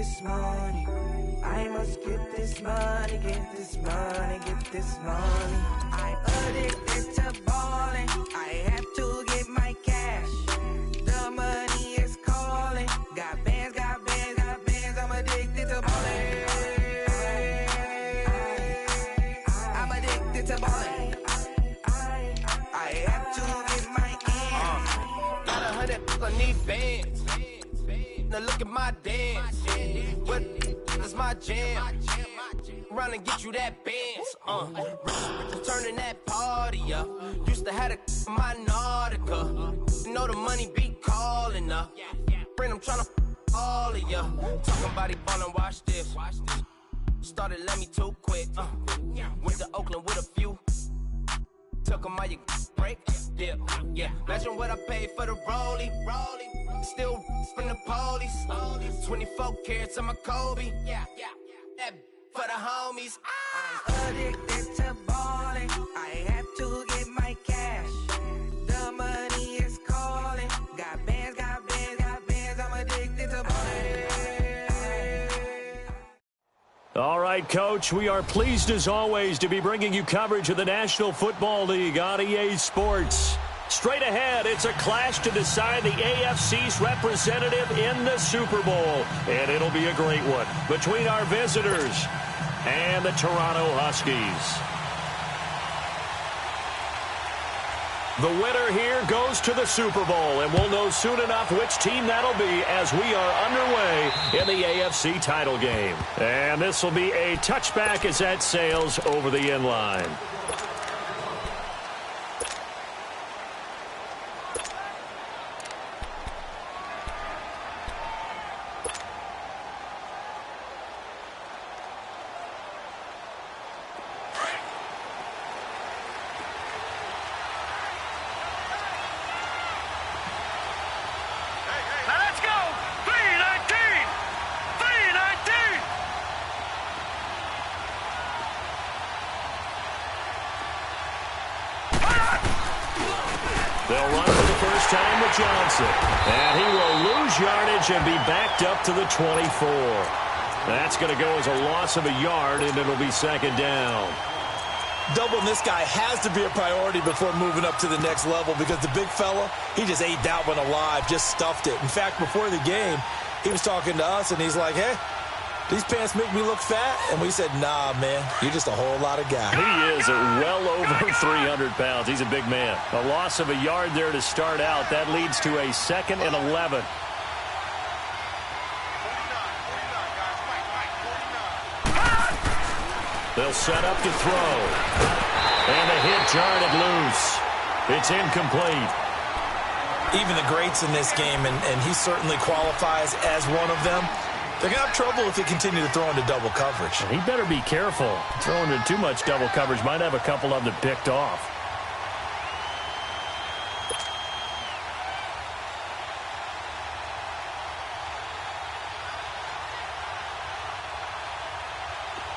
this money. I must get this money, get this money, get this money. I'm addicted to balling. I have to get my cash. The money is calling. Got bands, got bands, got bands. I'm addicted to balling. I'm addicted to balling. I have to get my ends. Got 100 on these bands. Now look at my dance. What is my jam? Run and get you that bands. Turning that party up. Used to have a my Nautica. You know the money be calling up. Friend, I'm tryna all of ya. Talking about he ballin', watch this. Started let me too quick. Went to Oakland with a few. Took 'em all you break. Yeah. Imagine what I paid for the rollie. Still from the police. 24 carats on my Kobe. That for the homies. I'm addicted to balling. I have to get my cash. The money is calling. Got bands, got bands, got bands. I'm addicted to balling. All right, Coach, we are pleased as always to be bringing you coverage of the National Football League on EA Sports. Straight ahead, it's a clash to decide the AFC's representative in the Super Bowl. And it'll be a great one between our visitors and the Toronto Huskies. The winner here goes to the Super Bowl, and we'll know soon enough which team that'll be as we are underway in the AFC title game. And this will be a touchback as that sails over the end line. They'll run for the first time with Johnson. And he will lose yardage and be backed up to the 24. That's going to go as a loss of a yard, and it'll be second down. Doubling this guy has to be a priority before moving up to the next level because the big fella, he just ate that one alive, just stuffed it. In fact, before the game, he was talking to us, and he's like, hey, these pants make me look fat. And we said, nah, man, you're just a whole lot of guy. He is well over 300 pounds. He's a big man. A loss of a yard there to start out. That leads to a 2nd and 11. They'll set up to throw. And a hit jarred loose. It's incomplete. Even the greats in this game, and he certainly qualifies as one of them, they're going to have trouble if they continue to throw into double coverage. He better be careful. Throwing into too much double coverage might have a couple of them picked off.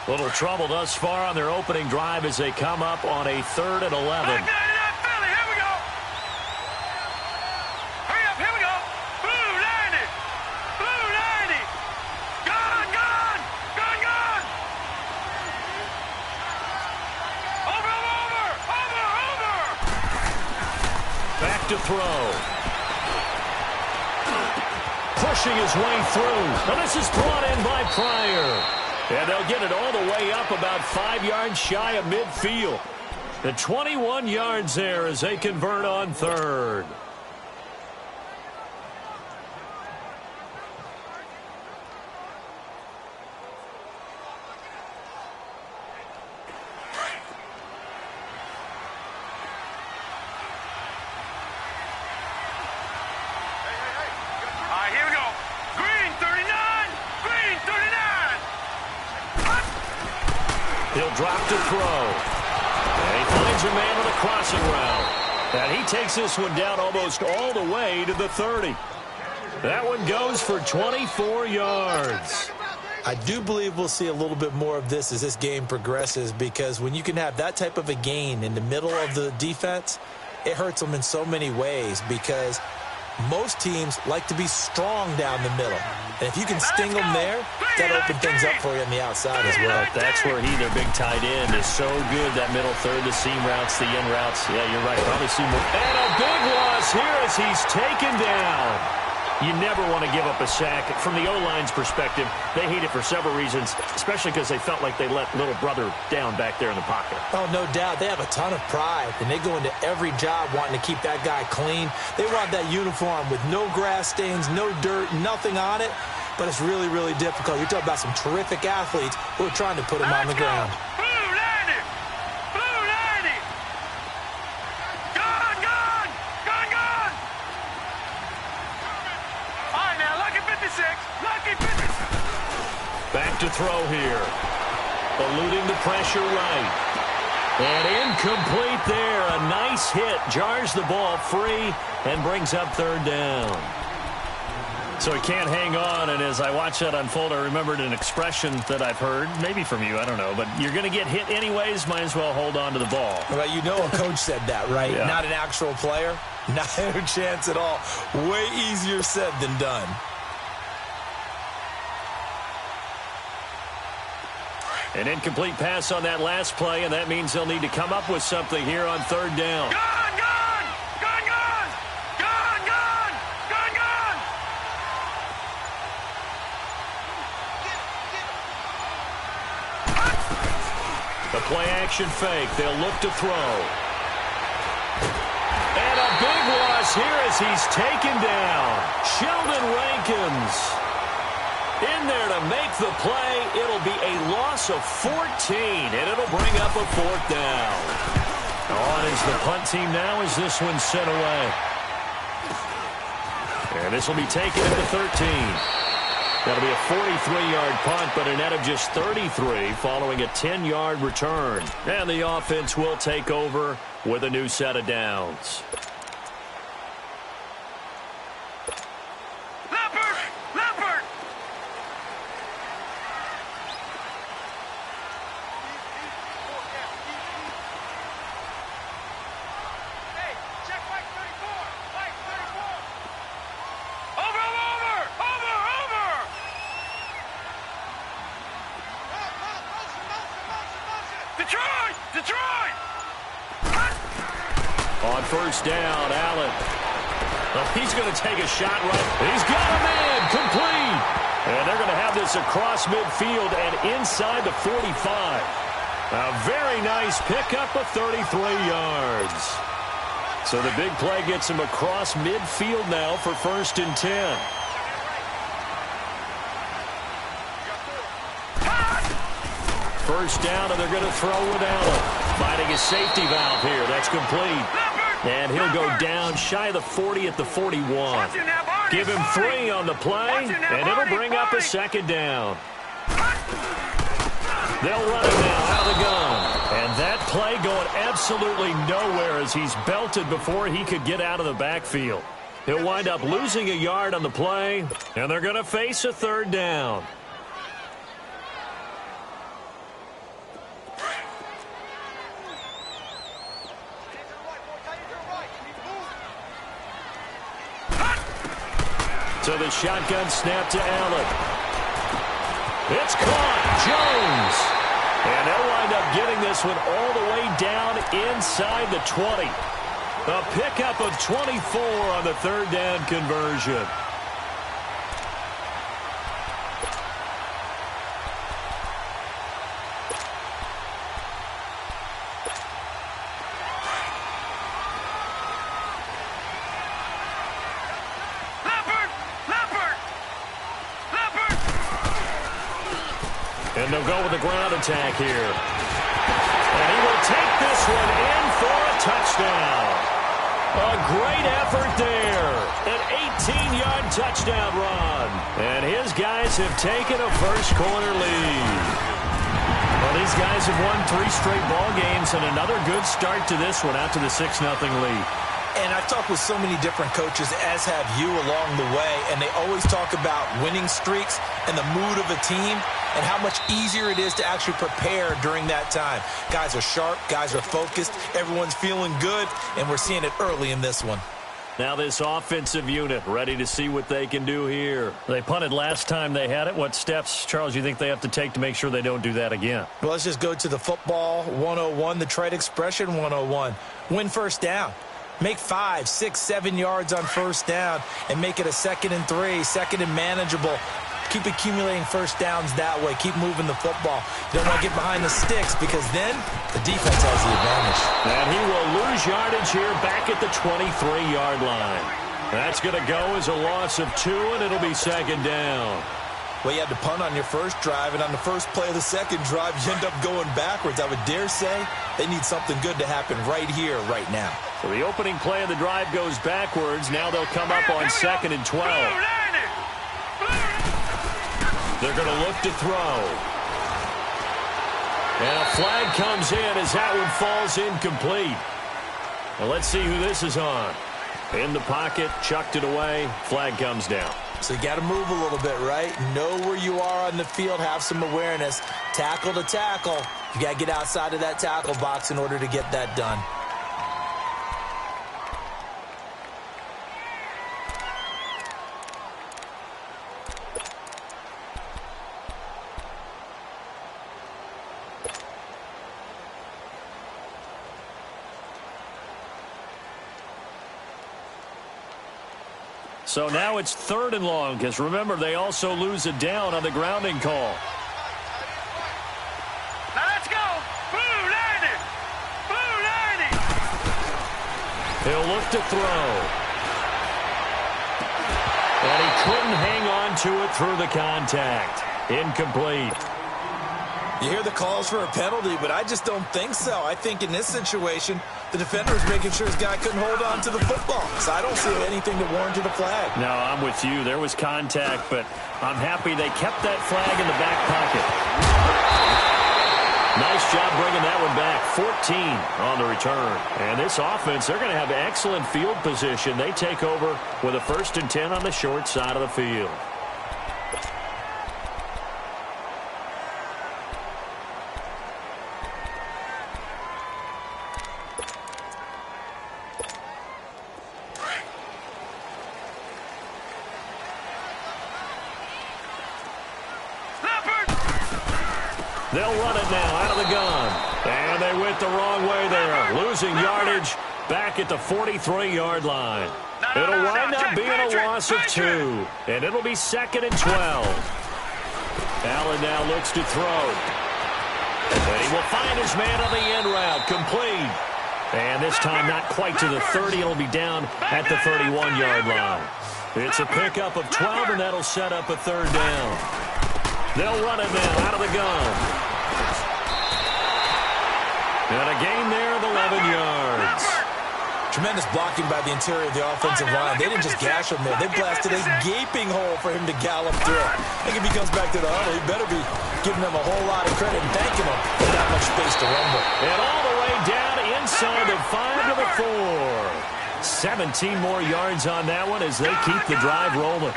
Little trouble thus far on their opening drive as they come up on a 3rd and 11. To throw. Pushing his way through. Now this is brought in by Pryor. And they'll get it all the way up about 5 yards shy of midfield. The 21 yards there as they convert on 3rd. He'll drop to throw. And he finds a man on a crossing route. And he takes this one down almost all the way to the 30. That one goes for 24 yards. I do believe we'll see a little bit more of this as this game progresses, because when you can have that type of a gain in the middle of the defense, it hurts them in so many ways, because most teams like to be strong down the middle. And if you can sting them there, that'll open things up for you on the outside as well. That's where their big tight end, is so good. That middle third, the seam routes, the in routes. Yeah, you're right. Probably see more. And a big loss here as he's taken down. You never want to give up a sack. From the O-line's perspective, they hate it for several reasons, especially because they felt like they let little brother down back there in the pocket. Oh, no doubt. They have a ton of pride, and they go into every job wanting to keep that guy clean. They want that uniform with no grass stains, no dirt, nothing on it. But it's really, really difficult. You're talking about some terrific athletes who are trying to put him on the ground. Back to throw here. Eluding the pressure right. And incomplete there. A nice hit. Jars the ball free and brings up third down. So he can't hang on, and as I watch that unfold, I remembered an expression that I've heard, maybe from you, I don't know, but you're going to get hit anyways, might as well hold on to the ball. Well, you know a coach said that, right? Yeah. Not an actual player. Not a chance at all. Way easier said than done. An incomplete pass on that last play, and that means they'll need to come up with something here on third down. The play-action fake. They'll look to throw. And a big loss here as he's taken down. Sheldon Rankins in there to make the play. It'll be a loss of 14, and it'll bring up a fourth down. On is the punt team now as this one's sent away. And this will be taken at the 13. That'll be a 43-yard punt, but a net of just 33 following a 10-yard return. And the offense will take over with a new set of downs. On first down, Allen. He's going to take a shot right. He's got a man complete. And they're going to have this across midfield and inside the 45. A very nice pickup of 33 yards. So the big play gets him across midfield now for 1st and 10. First down, and they're going to throw with Allen. Finding his safety valve here. That's complete. And he'll go down shy of the 40 at the 41. Give him 3 on the play, and it'll bring up a second down. They'll run it now out of the gun. And that play going absolutely nowhere as he's belted before he could get out of the backfield. He'll wind up losing a yard on the play, and they're going to face a third down. So the shotgun snap to Allen. It's caught. Jones. And they'll wind up getting this one all the way down inside the 20. A pickup of 24 on the third down conversion. And they'll go with the ground attack here. And he will take this one in for a touchdown. A great effort there. An 18-yard touchdown run. And his guys have taken a first-quarter lead. Well, these guys have won 3 straight ball games and another good start to this one out to the 6-0 lead. And I've talked with so many different coaches, as have you along the way, and they always talk about winning streaks and the mood of a team and how much easier it is to actually prepare during that time. Guys are sharp, guys are focused, everyone's feeling good, and we're seeing it early in this one. Now this offensive unit ready to see what they can do here. They punted last time they had it. What steps, Charles, you think they have to take to make sure they don't do that again? Well, let's just go to the football 101, the trade expression 101. Win first down. Make 5, 6, 7 yards on first down and make it a 2nd and 3, 2nd and manageable. Keep accumulating first downs that way. Keep moving the football. You don't want to get behind the sticks because then the defense has the advantage. And he will lose yardage here back at the 23-yard line. That's going to go as a loss of 2, and it'll be 2nd down. Well, you had to punt on your first drive, and on the first play of the second drive, you end up going backwards. I would dare say they need something good to happen right here, right now. So the opening play of the drive goes backwards. Now they'll come up on 2nd and 12. They're going to look to throw. And a flag comes in as that one falls incomplete. Well, let's see who this is on. In the pocket, chucked it away. Flag comes down. So you got to move a little bit, right? Know where you are on the field. Have some awareness. Tackle to tackle. You got to get outside of that tackle box in order to get that done. So now it's 3rd and long, because remember, they also lose it down on the grounding call. Now let's go. Blue 90. Blue 90. He'll look to throw. And he couldn't hang on to it through the contact. Incomplete. You hear the calls for a penalty, but I just don't think so. I think in this situation, the defender was making sure his guy couldn't hold on to the football. So I don't see anything that warranted a flag. No, I'm with you. There was contact, but I'm happy they kept that flag in the back pocket. Nice job bringing that one back. 14 on the return. And this offense, they're going to have excellent field position. They take over with a 1st and 10 on the short side of the field. They'll run it now out of the gun. And they went the wrong way there. Losing yardage back at the 43-yard line. It'll wind up being a loss of 2. And it'll be 2nd and 12. Allen now looks to throw. And he will find his man on the end route. Complete. And this time not quite to the 30. It'll be down at the 31-yard line. It's a pickup of 12, and that'll set up a 3rd down. They'll run it now out of the gun. And a gain there of 11 yards. Tremendous blocking by the interior of the offensive line. They didn't just gash him there. They blasted a gaping hole for him to gallop through. I think if he comes back to the huddle, he better be giving them a whole lot of credit and thanking them for that much space to rumble. And all the way down inside the 5 to the 4. 17 more yards on that one as they keep the drive rolling.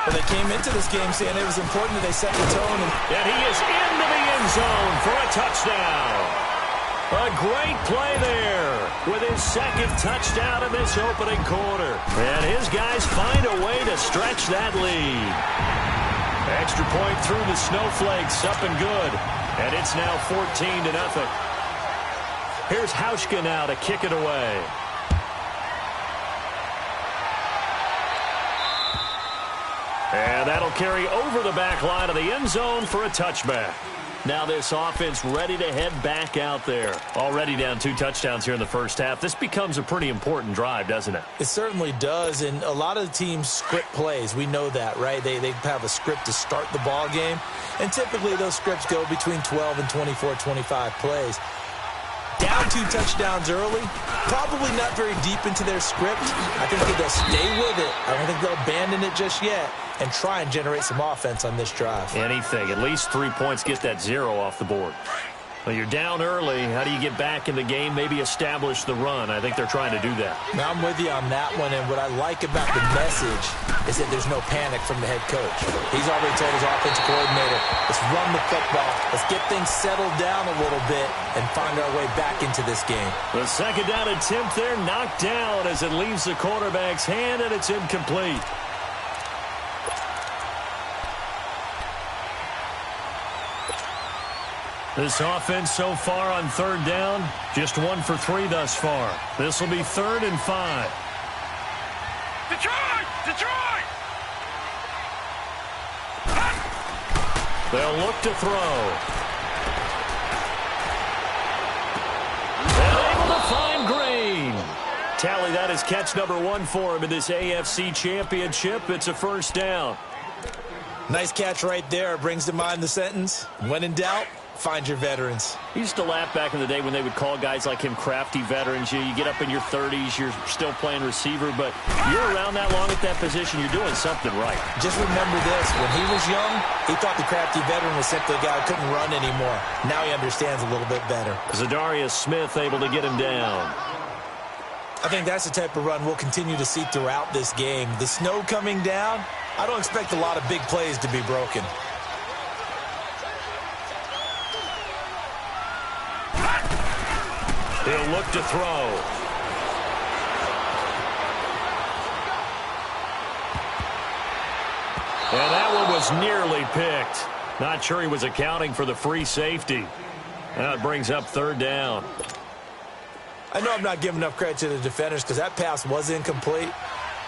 Well, they came into this game saying it was important that they set the tone. And he is into the end zone for a touchdown. A great play there with his 2nd touchdown in this opening quarter. And his guys find a way to stretch that lead. Extra point through the snowflakes, up and good. And it's now 14-0. Here's Hauschka now to kick it away. And that'll carry over the back line of the end zone for a touchback. Now this offense ready to head back out there. Already down 2 touchdowns here in the first half. This becomes a pretty important drive, doesn't it? It certainly does, and a lot of the teams script plays. We know that, right? They have a script to start the ball game, and typically those scripts go between 12 and 24, 25 plays. Down 2 touchdowns early, probably not very deep into their script. I think they'll stay with it. I don't think they'll abandon it just yet and try and generate some offense on this drive. Anything. At least 3 points, get that 0 off the board. Well, you're down early. How do you get back in the game, maybe establish the run? I think they're trying to do that. Now, I'm with you on that one, and what I like about the message is that there's no panic from the head coach. He's already told his offensive coordinator, let's run the football, let's get things settled down a little bit and find our way back into this game. The second down attempt there knocked down as it leaves the quarterback's hand, and it's incomplete. This offense so far on third down, just 1 for 3 thus far. This will be 3rd and 5. Detroit! Detroit! They'll look to throw. And able to find Green. Tally, that is catch number 1 for him in this AFC Championship. It's a first down. Nice catch right there. Brings to mind the sentence, when in doubt, find your veterans. He used to laugh back in the day when they would call guys like him crafty veterans. You get up in your 30s, you're still playing receiver, but you're around that long at that position, you're doing something right. Just remember this, when he was young, he thought the crafty veteran was simply a guy who couldn't run anymore. Now he understands a little bit better. Zadarius Smith able to get him down. I think that's the type of run we'll continue to see throughout this game. The snow coming down, I don't expect a lot of big plays to be broken. He'll look to throw. And that one was nearly picked. Not sure he was accounting for the free safety. Now it brings up 3rd down. I know I'm not giving enough credit to the defenders because that pass was incomplete.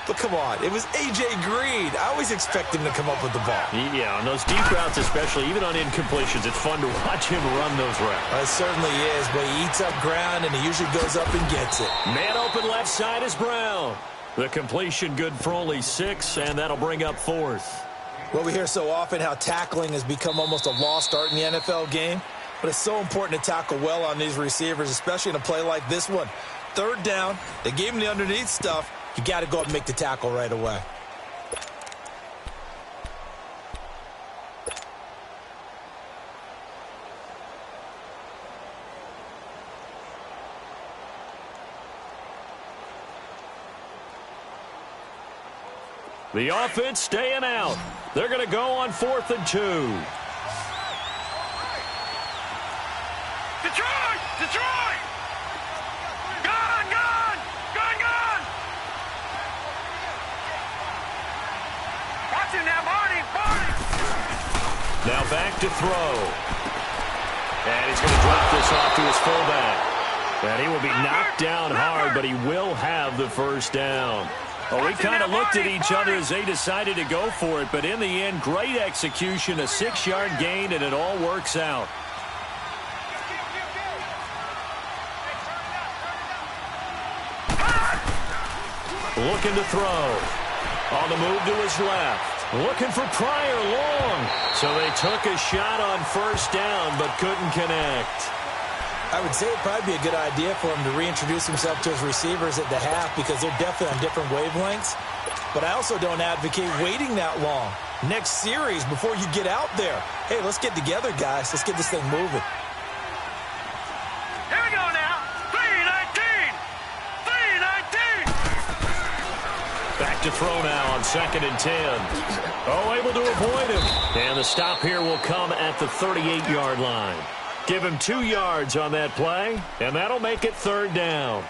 But come on, it was A.J. Green. I always expect him to come up with the ball. Yeah, on those deep routes especially, even on incompletions, it's fun to watch him run those routes. It certainly is, but he eats up ground and he usually goes up and gets it. Man open left side is Brown. The completion good for only 6, and that'll bring up 4th. Well, we hear so often how tackling has become almost a lost art in the NFL game, but it's so important to tackle well on these receivers, especially in a play like this one. 3rd down, they gave him the underneath stuff. You got to go up and make the tackle right away. The offense staying out. They're going to go on 4th and 2. Detroit! Detroit! Gone! Gone! Gone! Gone! Watch him now, Marty! Marty! Now back to throw. And he's going to drop this off to his fullback. And he will be knocked down hard, but he will have the first down. Well, we kind of looked at each other as they decided to go for it, but in the end, great execution, a 6-yard gain, and it all works out. Looking to throw. On the move to his left. Looking for Pryor long. So they took a shot on 1st down, but couldn't connect. I would say it'd probably be a good idea for him to reintroduce himself to his receivers at the half because they're definitely on different wavelengths. But I also don't advocate waiting that long. Next series, before you get out there, hey, let's get together, guys. Let's get this thing moving. Here we go now. 3-19! 3-19! Back to throw now on 2nd and 10. Oh, able to avoid him. And the stop here will come at the 38-yard line. Give him 2 yards on that play, and that'll make it 3rd down.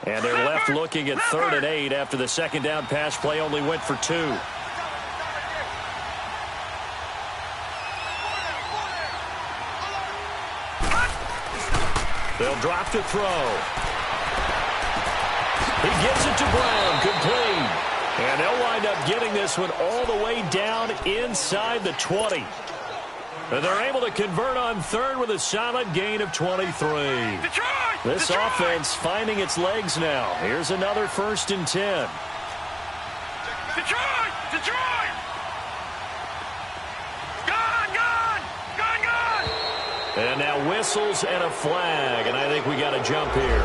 And they're left looking at 3rd and 8 after the 2nd down pass play only went for 2. They'll drop to throw. He gets it to Brown, complete. And they'll wind up getting this one all the way down inside the 20. And they're able to convert on 3rd with a solid gain of 23. Detroit! This Detroit! offense finding its legs now. Here's another 1st and 10. Detroit! Detroit! Gone! Gone! Gone! Gone! And now whistles and a flag. And I think we got to jump here.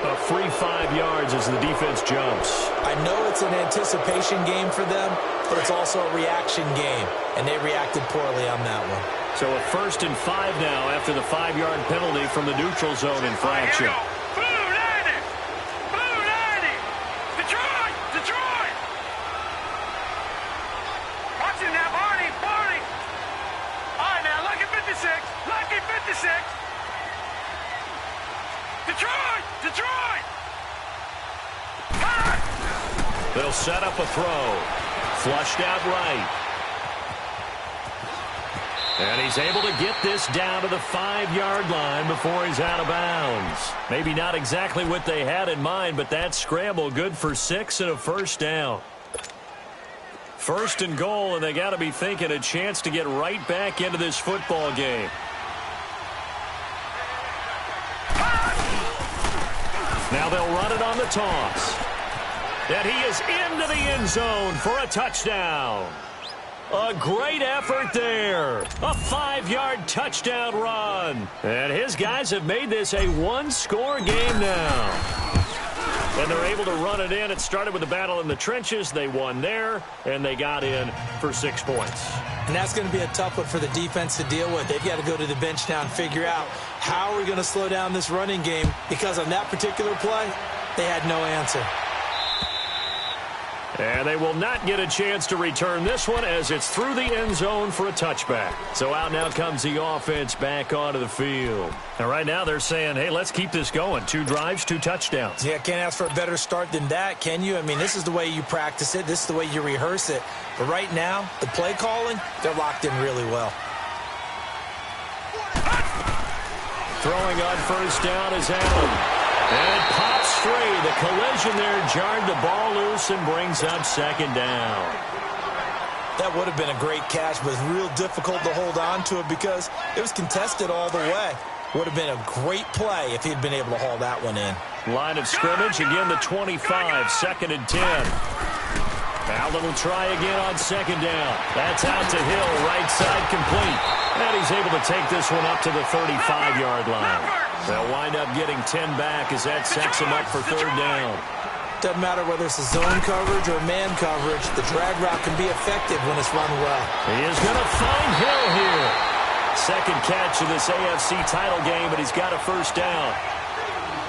A free 5 yards as the defense jumps. I know it's an anticipation game for them, but it's also a reaction game, and they reacted poorly on that one. So a 1st and 5 now after the 5-yard penalty from the neutral zone infraction. All right, here we go. Blue 90. Detroit. Watch him now, Barney. All right, now, lucky 56. Detroit. They'll set up a throw. Flushed out right. And he's able to get this down to the 5-yard line before he's out of bounds. Maybe not exactly what they had in mind, but that scramble good for 6 and a first down. 1st and goal, and they got to be thinking a chance to get right back into this football game. Now they'll run it on the toss. And he is into the end zone for a touchdown. A great effort there. A 5-yard touchdown run. And his guys have made this a 1-score game now. And they're able to run it in. It started with a battle in the trenches. They won there, and they got in for 6 points. And that's going to be a tough one for the defense to deal with. They've got to go to the bench now and figure out how are we going to slow down this running game, because on that particular play, they had no answer. And they will not get a chance to return this one as it's through the end zone for a touchback. So out now comes the offense back onto the field. And right now they're saying, hey, let's keep this going. 2 drives, 2 touchdowns. Yeah, can't ask for a better start than that, can you? I mean, this is the way you practice it. This is the way you rehearse it. But right now, the play calling, they're locked in really well. Throwing on first down is Allen. And it pops free. The collision there jarred the ball loose and brings up 2nd down. That would have been a great catch, but it's real difficult to hold on to it because it was contested all the way. Would have been a great play if he'd been able to haul that one in. Line of scrimmage, again the 25, 2nd and 10. Allen will try again on 2nd down. That's out to Hill, right side complete. And he's able to take this one up to the 35-yard line. They'll wind up getting 10 back as that sets him up for 3rd down. Doesn't matter whether it's a zone coverage or man coverage, the drag route can be effective when it's run well. He is going to find Hill here. 2nd catch of this AFC title game, but he's got a 1st down.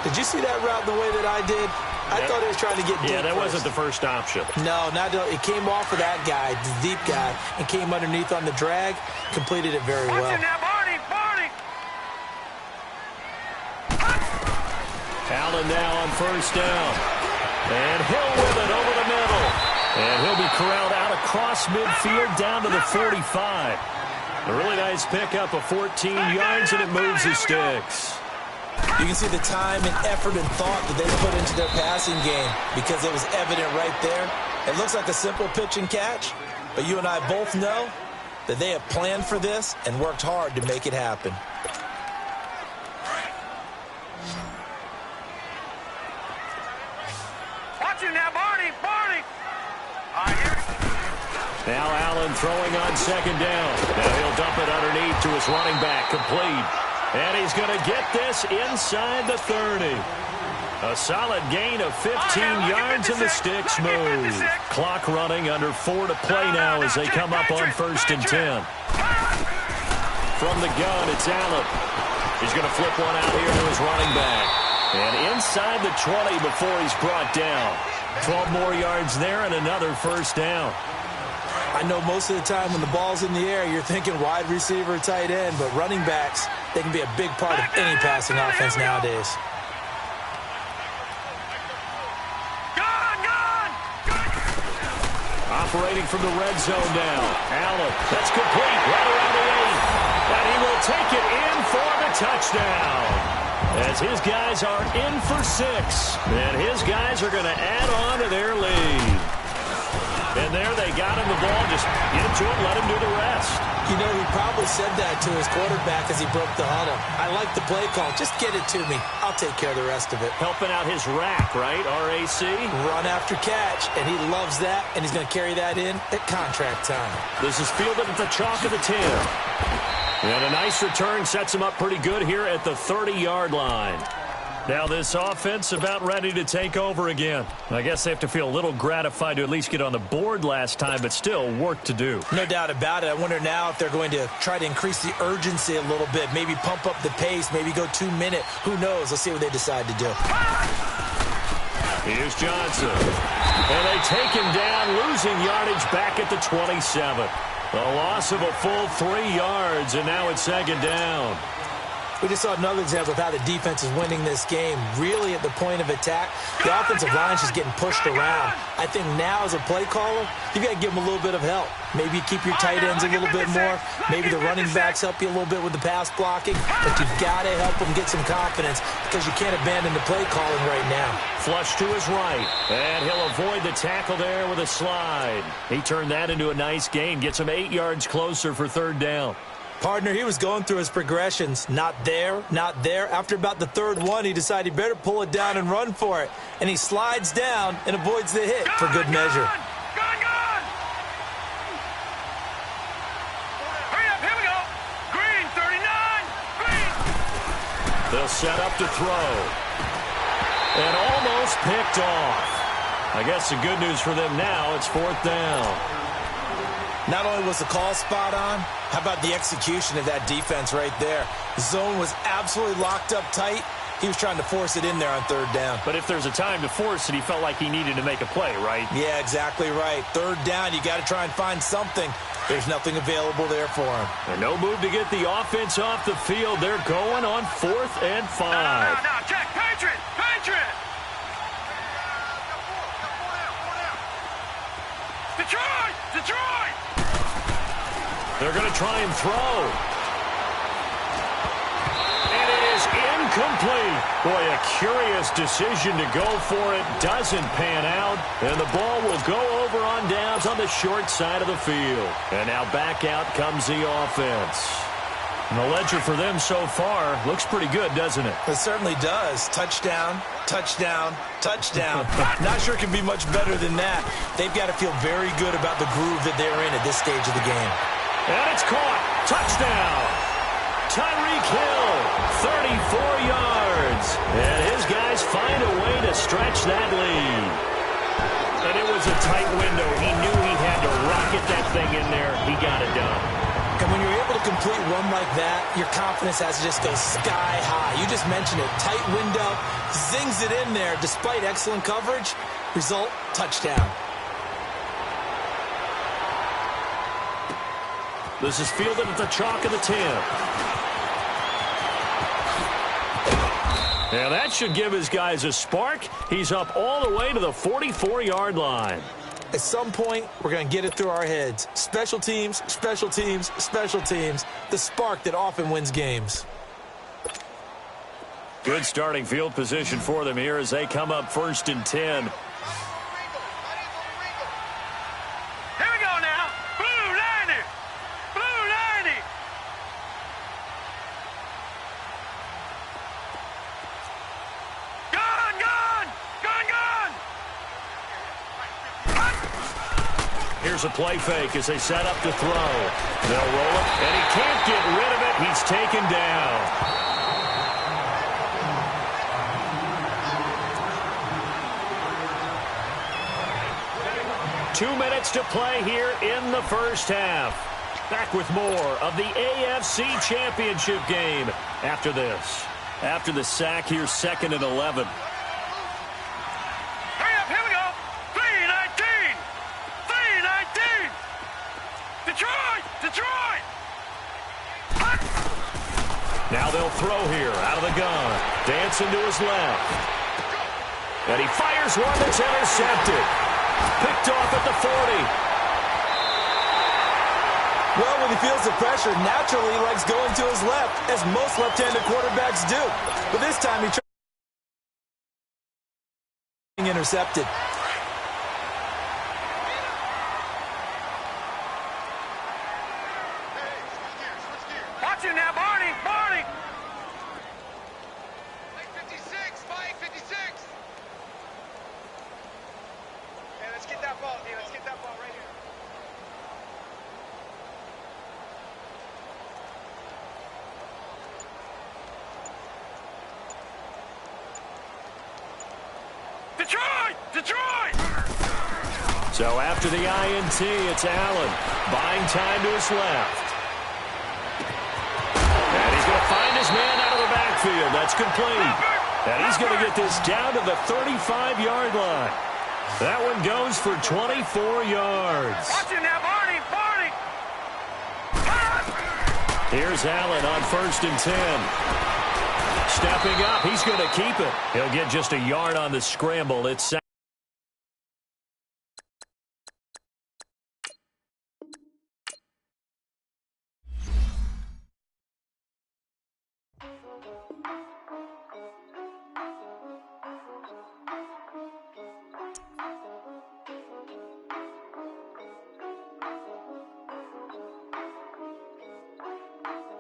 Did you see that route the way that I did? I thought he was trying to get deep. Yeah, that wasn't the first option. No, it came off of that guy, the deep guy, and came underneath on the drag, completed it very well. Watch him now, Barney. Allen now on 1st down. And Hill with it over the middle. And he'll be corralled out across midfield down to the 45. A really nice pickup of 14 yards, and it moves the sticks. You can see the time and effort and thought that they put into their passing game because it was evident right there. It looks like a simple pitch and catch, but you and I both know that they have planned for this and worked hard to make it happen. Watch him now, Barney. Now Allen throwing on 2nd down. Now he'll dump it underneath to his running back, complete. And he's going to get this inside the 30. A solid gain of 15 yards, and the sticks move. Clock running, under 4 to play now as they come up on 1st and 10. From the gun, it's Allen. He's going to flip one out here to his running back. And inside the 20 before he's brought down. 12 more yards there and another 1st down. I know most of the time when the ball's in the air, you're thinking wide receiver, tight end, but running backs, they can be a big part of any passing offense nowadays. Operating from the red zone now. Allen, that's complete, right around the 8. And he will take it in for the touchdown. As his guys are in for 6. And his guys are going to add on to their lead. And there they got him the ball. Just get it to him, let him do the rest. You know, he probably said that to his quarterback as he broke the huddle. I like the play call. Just get it to me. I'll take care of the rest of it. Helping out his rack, right? RAC? Run after catch. And he loves that. And he's going to carry that in at contract time. This is fielded at the chalk of the 10. And a nice return sets him up pretty good here at the 30-yard line. Now this offense about ready to take over again. I guess they have to feel a little gratified to at least get on the board last time, but still work to do. No doubt about it. I wonder now if they're going to try to increase the urgency a little bit, maybe pump up the pace, maybe go 2-minute. Who knows? Let's see what they decide to do. Here's Johnson. And they take him down, losing yardage back at the 27. A loss of a full 3 yards, and now it's second down. We just saw another example of how the defense is winning this game. Really at the point of attack, the offensive line is just getting pushed around. I think now as a play caller, you got to give them a little bit of help. Maybe you keep your tight ends a little bit more. Maybe the running backs help you a little bit with the pass blocking. But you've got to help them get some confidence because you can't abandon the play calling right now. Flush to his right, and he'll avoid the tackle there with a slide. He turned that into a nice gain, gets him 8 yards closer for third down. Partner, he was going through his progressions. Not there, not there. After about the third one, he decided he better pull it down and run for it. And he slides down and avoids the hit for good measure. Gone! Hurry up, here we go. Green, 39. Green. They'll set up to throw. And almost picked off. I guess the good news for them now, it's fourth down. Not only was the call spot on, how about the execution of that defense right there? The zone was absolutely locked up tight. He was trying to force it in there on third down. But if there's a time to force it, he felt like he needed to make a play, right? Yeah, exactly right. Third down, you got to try and find something. There's nothing available there for him. And no move to get the offense off the field. They're going on 4th and 5. No, check. Patriot. Detroit. They're going to try and throw. And it is incomplete. Boy, a curious decision to go for it. Doesn't pan out. And the ball will go over on downs on the short side of the field. And now back out comes the offense. And the ledger for them so far looks pretty good, doesn't it? It certainly does. Touchdown. Not sure it can be much better than that. They've got to feel very good about the groove that they're in at this stage of the game. And it's caught. Touchdown. Tyreek Hill, 34 yards. And his guys find a way to stretch that lead. And it was a tight window. He knew he had to rocket that thing in there. He got it done. And when you're able to complete a run like that, your confidence has to just go sky high. You just mentioned it. Tight window, zings it in there despite excellent coverage. Result, touchdown. This is fielded at the chalk of the 10. And that should give his guys a spark. He's up all the way to the 44-yard line. At some point, we're going to get it through our heads. Special teams, special teams, special teams. The spark that often wins games. Good starting field position for them here as they come up 1st and 10. Here we go now. Blue 90. Here's a play fake as they set up to throw. They'll roll it, and he can't get rid of it. He's taken down. 2 minutes to play here in the first half. Back with more of the AFC Championship game after this. After the sack, here's 2nd and 11. Hurry up, here we go. 3-19. Detroit. Now they'll throw here out of the gun. Dancing to his left. And he fires one that's intercepted. Picked off at the 40. Well, when he feels the pressure, naturally he likes going to his left, as most left-handed quarterbacks do. But this time he tried intercepted. Watch him now, Barney. Spike 56. Okay, let's get that ball, D. Let's get that ball right here. Detroit! Detroit! So after the INT, it's Allen. Buying time to his left. And he's going to find his man out of the backfield. That's complete. And he's going to get this down to the 35-yard line. That one goes for 24 yards. Watch him now, Barney! Barney! Here's Allen on 1st and 10. Stepping up, he's going to keep it. He'll get just a yard on the scramble. It's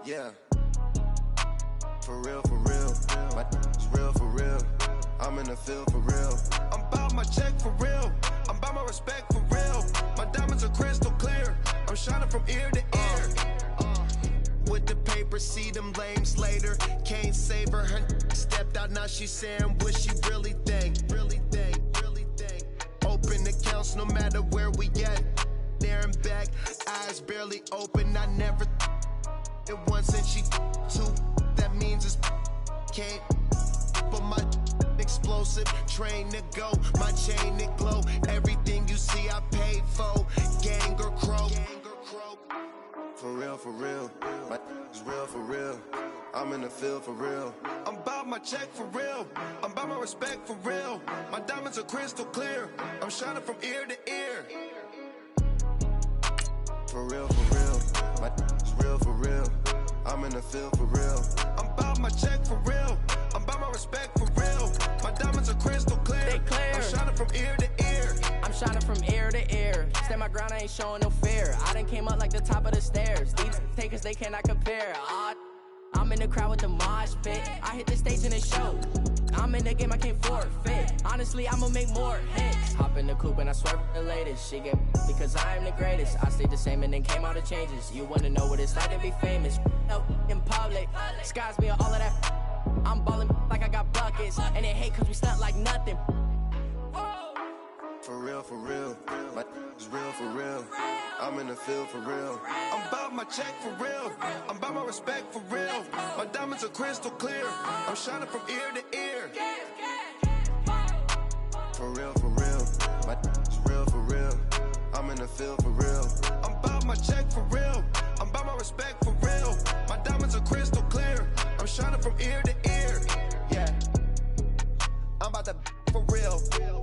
yeah. For real, for real. My is real, for real. I'm in the field for real. I'm about my check for real. I'm about my respect for real. My diamonds are crystal clear. I'm shining from ear to ear. With the paper, see them lames later. Can't save her. Her stepped out, now she's saying what she really think. Really think, really think. Open accounts no matter where we at. There and back. Eyes barely open. I never it once and she two. That means it's can't. But my explosive train to go. My chain to glow. Everything you see I paid for. Gang or croak. For real, for real. My is real for real. I'm in the field for real. I'm about my check for real. I'm about my respect for real. My diamonds are crystal clear. I'm shining from ear to ear. For real, for real. My is real for real. I'm in the field for real. I'm about my check for real. I'm about my respect for real. My diamonds are crystal clear. They clear. I'm shining from ear to ear. I'm shining from ear to ear. Stand my ground, I ain't showing no fear. I done came up like the top of the stairs. These takers, they cannot compare. I'm in the crowd with the mosh pit. I hit the stage in the show. I'm in the game, I can't forfeit. Honestly, I'ma make more hits. Hop in the coupe and I swerve the latest. She get because I am the greatest. I stayed the same and then came out the changes. You wanna know what it's like to be famous? No, in public, skies me all of that. I'm ballin' like I got buckets. And they hate cause we stunt like nothing. For real, for real. My is real for real. I'm in the field for real. I'm about my check for real. I'm about my respect for real. My diamonds are crystal clear. I'm shining from ear to ear. For real, for real. My is real for real. I'm in the field for real. I'm about my check for real. I'm about my respect for real. My diamonds are crystal clear. I'm shining from ear to ear. Yeah. I'm about to for real.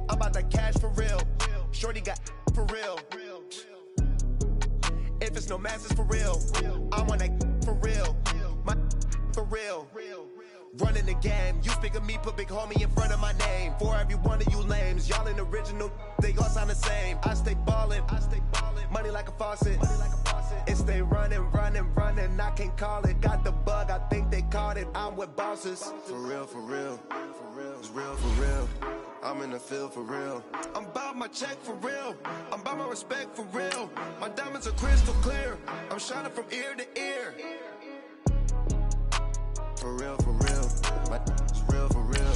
I'm about to cash for real. Shorty got for real. If it's no masses for real, I want that for real. My for real. Running the game. You speak of me, put big homie in front of my name. For every one of you lames, y'all ain't original. They all sound the same. I stay ballin'. Money like a faucet. It stay running. I can't call it. Got the bug, I think they caught it. I'm with bosses. For real, for real. It's real for real. I'm in the field for real. I'm about my check for real. I'm about my respect for real. My diamonds are crystal clear. I'm shining from ear to ear. For real, for real. My is real for real.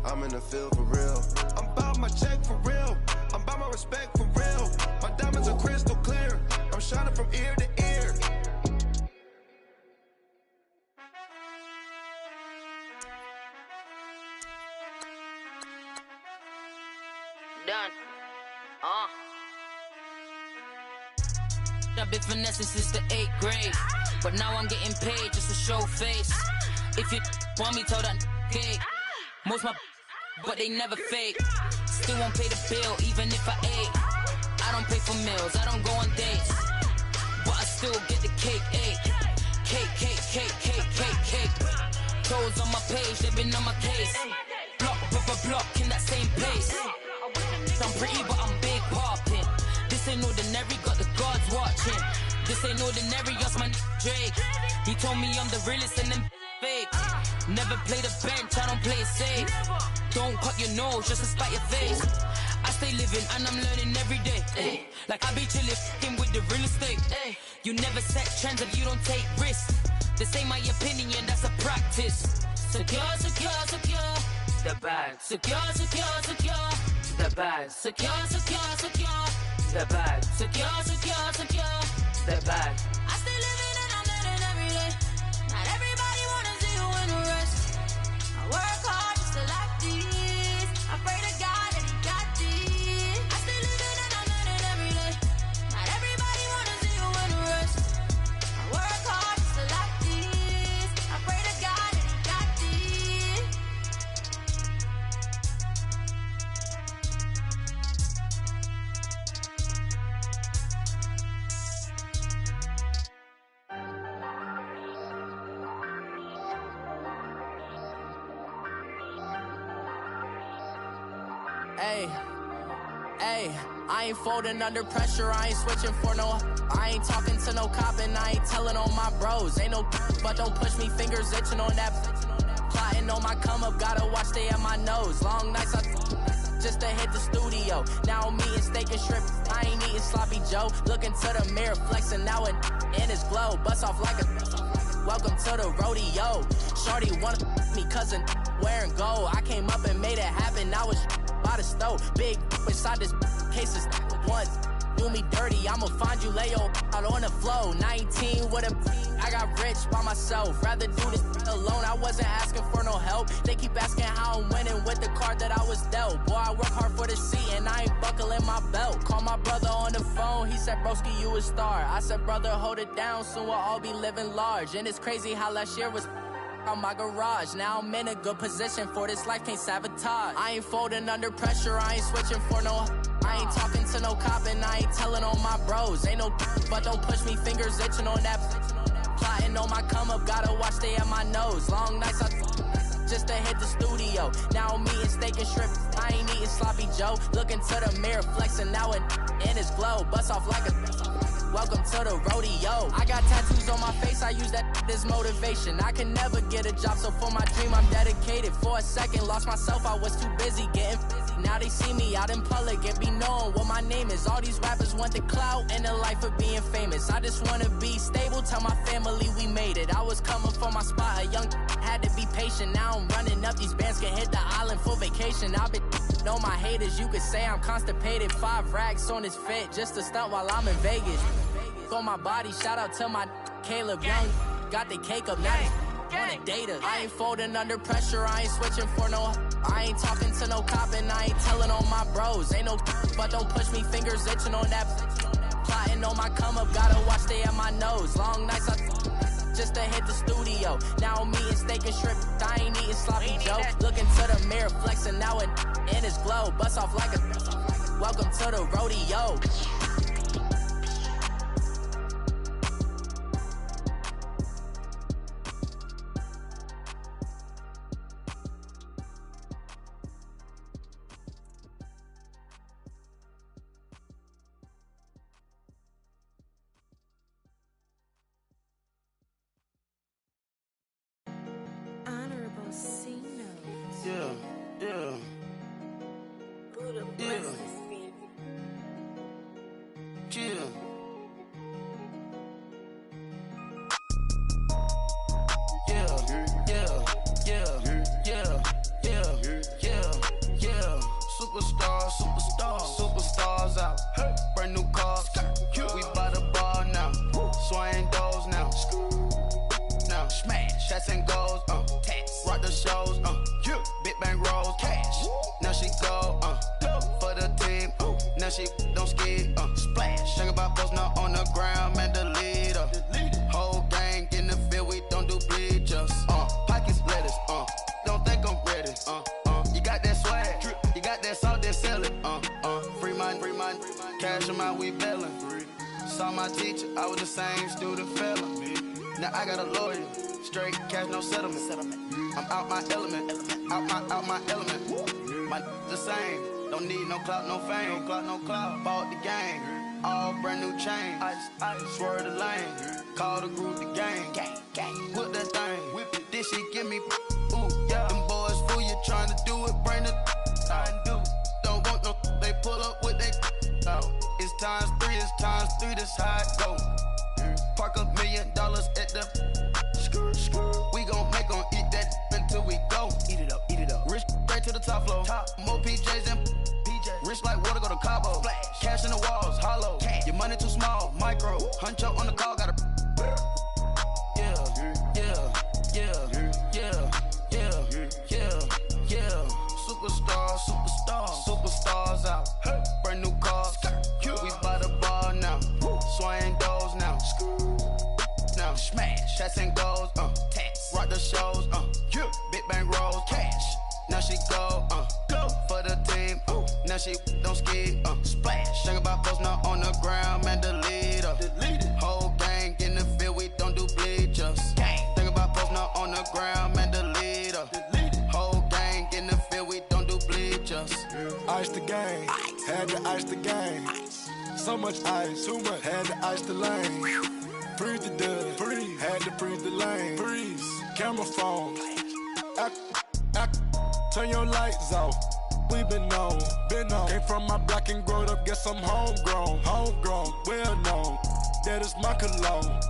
I'm in the field for real. I'm about my check for real. I'm about my respect for real. My diamonds are crystal clear. I'm shining from ear to ear. Done. I've been finessing since the 8th grade, but now I'm getting paid just to show face. If you want me, tell that cake. Most my but they never fake. Still won't pay the bill, even if I ate. I don't pay for meals, I don't go on dates, but I still get the cake. Cake. Toes on my page, they've been on my case. Block in that same pace. I'm pretty, but I'm big poppin'. This ain't ordinary, got the gods watching. This ain't ordinary, that's my Drake. He told me I'm the realest and them fake. Never play the bench, I don't play it safe. Don't cut your nose just to spite your face. I stay living and I'm learning every day. Like I be chillin' with the real estate. You never set trends if you don't take risks. This ain't my opinion, that's a practice. Secure. the bag. Secure, secure, secure, the bag. Secure, secure, secure, the bag. Secure, secure, secure, the bag. I still living and I'm living every day. Not everybody wanna see you in the rest. I work hard just to like this. I pray to God that he got this. I still living and I'm living every day. Not everybody wanna see you in the rest. I work hard just to like this. I pray to God that he got this. Hey, I ain't folding under pressure, I ain't switching for no. I ain't talking to no cop and I ain't telling on my bros. Ain't no, but don't push me, fingers itching on that. Plotting on my come up, gotta watch stay at my nose. Long nights just to hit the studio. Now I'm eating steak and shrimp, I ain't eating sloppy Joe. Looking to the mirror, flexing now and in his glow. Bust off like a welcome to the rodeo. Shorty wanna me cousin wearing gold. I came up and made it happen, I was by the stove. Big inside this cases once. Do me dirty, I'ma find you, lay your out on the floor. 19 with a I got rich by myself. Rather do this alone, I wasn't asking for no help. They keep asking how I'm winning with the card that I was dealt. Boy, I work hard for the seat and I ain't buckling my belt. Call my brother on the phone, he said, broski, you a star. I said, brother, hold it down, soon we'll all be living large. And it's crazy how last year was on my garage. Now I'm in a good position for this life, can't sabotage. I ain't folding under pressure, I ain't switching for no. I ain't talking to no cop and I ain't telling on my bros. Ain't no, but don't push me, fingers itching on that. Plotting on my come up, gotta watch stay at my nose. Long nights just to hit the studio. Now I'm eating steak and shrimp, I ain't eating sloppy Joe. Looking to the mirror, flexing now and in his glow. Bust off like a welcome to the rodeo. I got tattoos on my face, I use that as motivation. I can never get a job, so for my dream I'm dedicated. For a second, lost myself, I was too busy getting busy. Now they see me out in public and be knowing what my name is. All these rappers want the clout and the life of being famous. I just wanna be stable, tell my family we made it. I was coming for my spot, a young had to be patient. Now I'm running up, these bands can hit the island for vacation. I've been on my haters, you could say I'm constipated. 5 racks on his fit, just to stunt while I'm in Vegas. On my body, shout out to my Caleb Young. Got the cake up, now they wanna date us. I ain't folding under pressure, I ain't switching for no. I ain't talking to no cop and I ain't telling on my bros. Ain't no, but don't push me, fingers itching on that. Plotting on my come up, gotta watch stay at my nose. Long nights just to hit the studio. Now I'm eating steak and shrimp, I ain't eating sloppy Joe. Looking to the mirror, flexing now and in his glow. Bust off like a welcome to the rodeo. Superstars out. Brand new cars. We by the bar now. Swaying doors now. Now smash. Shots and goals. Rock the shows. Big bang rolls. Cash. Now she go. For the team. Now she don't ski. Splash. Think about post now on the ground. Man, the leader. Whole gang in the field. We don't do bleachers. Pockets lettuce. Don't think I'm ready. You got that swag. You got that salt, then sell it. Free mind. Cash amount, we bailin'. Saw my teacher, I was the same student fella. Now I got a lawyer, straight cash, no settlement. I'm out my element, out my element. My the same, don't need no clout, no fame. No clout, bought the game, all brand new chain. I swerve the lane, call the group the gang. Whip that thing, whip it, this shit give me, ooh, yeah. Them boys fool you trying to do it, bring the don't want no, they pull up with they It's times 3, this how it go. Park $1 million at the we gon' make 'em eat that until we go. Eat it up. Rich to the top floor. More PJs and rich like water, go to Cabo. Cash in the walls, hollow. Your money too small, micro. Huncho on the call, got a. Yeah. Superstars out. Brand new cars. We by the bar now. Swaying doors now. Now smash, shots and goals. Rock the shows. Big bang rolls. Cash. Now she go for the team. Now she don't ski. Splash. Think about post now on the ground, man. Delete her. Whole gang in the field, we don't do bleachers. Think about post now on the ground, man. Delete her. Whole gang in the field, we don't do bleachers. Ice the game, had to ice the game. So much ice, too much, had to ice the lane. Freeze the dud, freeze, had to freeze the lane. Freeze, camera phone. Turn your lights off. We been on. Came from my block and growed up, guess I'm homegrown, well known. That is my cologne.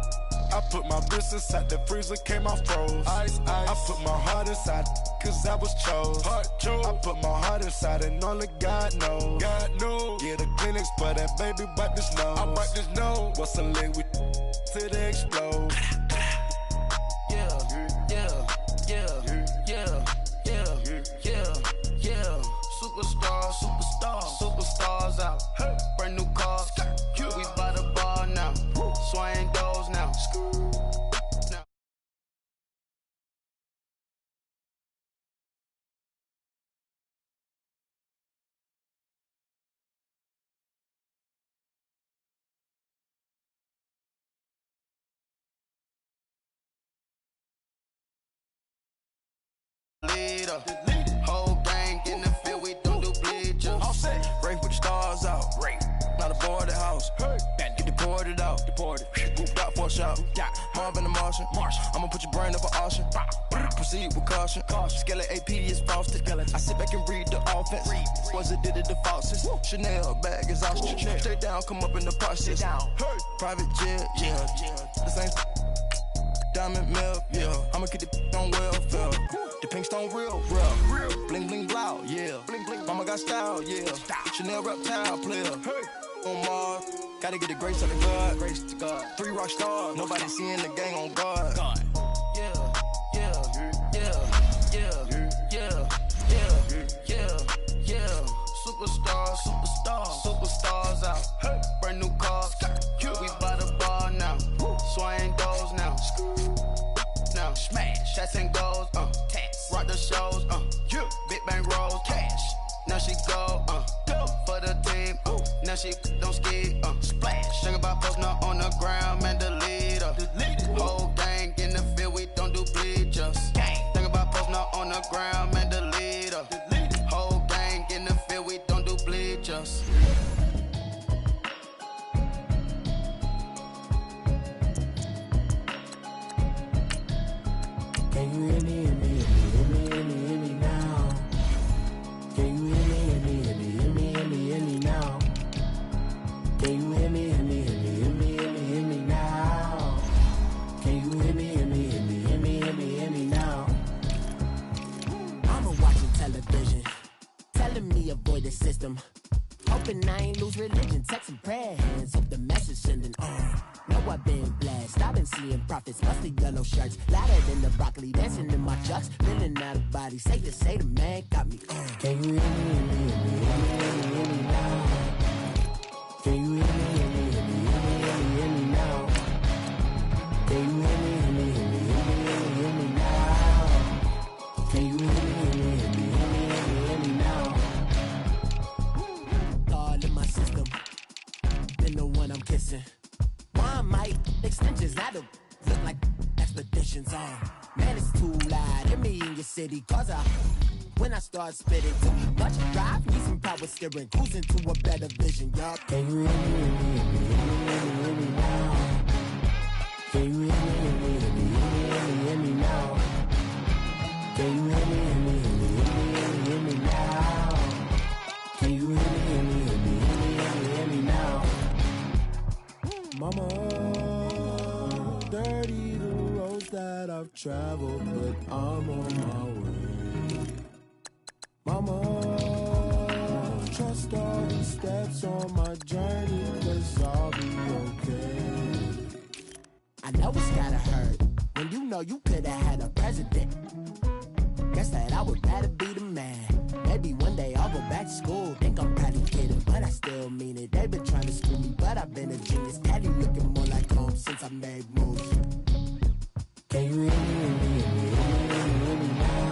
I put my wrist inside the freezer, came out froze. Ice. I put my heart inside, cause I was chose. I put my heart inside and only God knows. Yeah, the clinics, but that baby wipe this nose. I wipe this nose. What's a link with till they explode? Superstars out. Brand new cars. We by the bar now. Swaying doors now. Leader. Whole gang in the field, we don't do bleachers. All set. Break with the stars out. Not a boarded house. Get deported out. Moved out for a shot. Marvin the Martian. I'ma put your brain up for auction. Proceed with caution. Skeleton AP is frosted. I sit back and read the offense. Was it did it the faucets? Chanel bag is ostrich. Stay down, come up in the process. Private jet, yeah. The same diamond milk, yeah. I'ma keep the on welfare. The pink stone real. Bling bling blow, yeah. Mama got style, yeah. Chanel reptile player. On Mars, gotta get the grace of the God. 3 rock stars, nobody seeing the gang on guard. Yeah. Superstars out. Brand new cars. We by the bar now. Swaying doors now. Now smash, shots and goals. Rock the shows. Big bang rolls. Cash. Now she go for the team. Now she don't ski. Splash. Think about post now on the ground, man. Delete her. Whole gang in the field, we don't do bleachers. Think about post now on the ground, man. Delete her. Whole gang in the field, we don't do bleachers. Can you hear me, hear me now? Can you hear me now? Can you hear me now? Can you hear me now? Mama watching television, telling me avoid the system. Hoping I ain't lose religion, texting prayer hands, hope the message sending on. Know I've been blessed, I've been seeing prophets, mustard yellow shirts, louder than the broccoli, dancing in my chucks, feeling out of body, safe to say the man got me on. Can you hear me now? Can you hear me now? Can you hear me now? Can you hear me now? All in my system, been the one I'm kissing. One mic extensions, I don't look like expeditions on. Man, it's too loud in me in your city, cause when I start spitting too much drive, need some power steering, cruising to a better vision, y'all. Can you hear me now? Can you hear me now? Can you hear me now? Can you hear me now? Mama, dirty the roads that I've traveled, but I'm on my way. starting steps on my journey, 'cause I'll be okay. I know it's gotta hurt when you know you could've had a president. Guess that I would rather be the man. Maybe one day I'll go back to school. Think I'm probably kidding, but I still mean it. They've been trying to screw me, but I've been a genius. Daddy looking more like home since I made moves. Can you hear me, hear me, hear me, hear me, hear me now?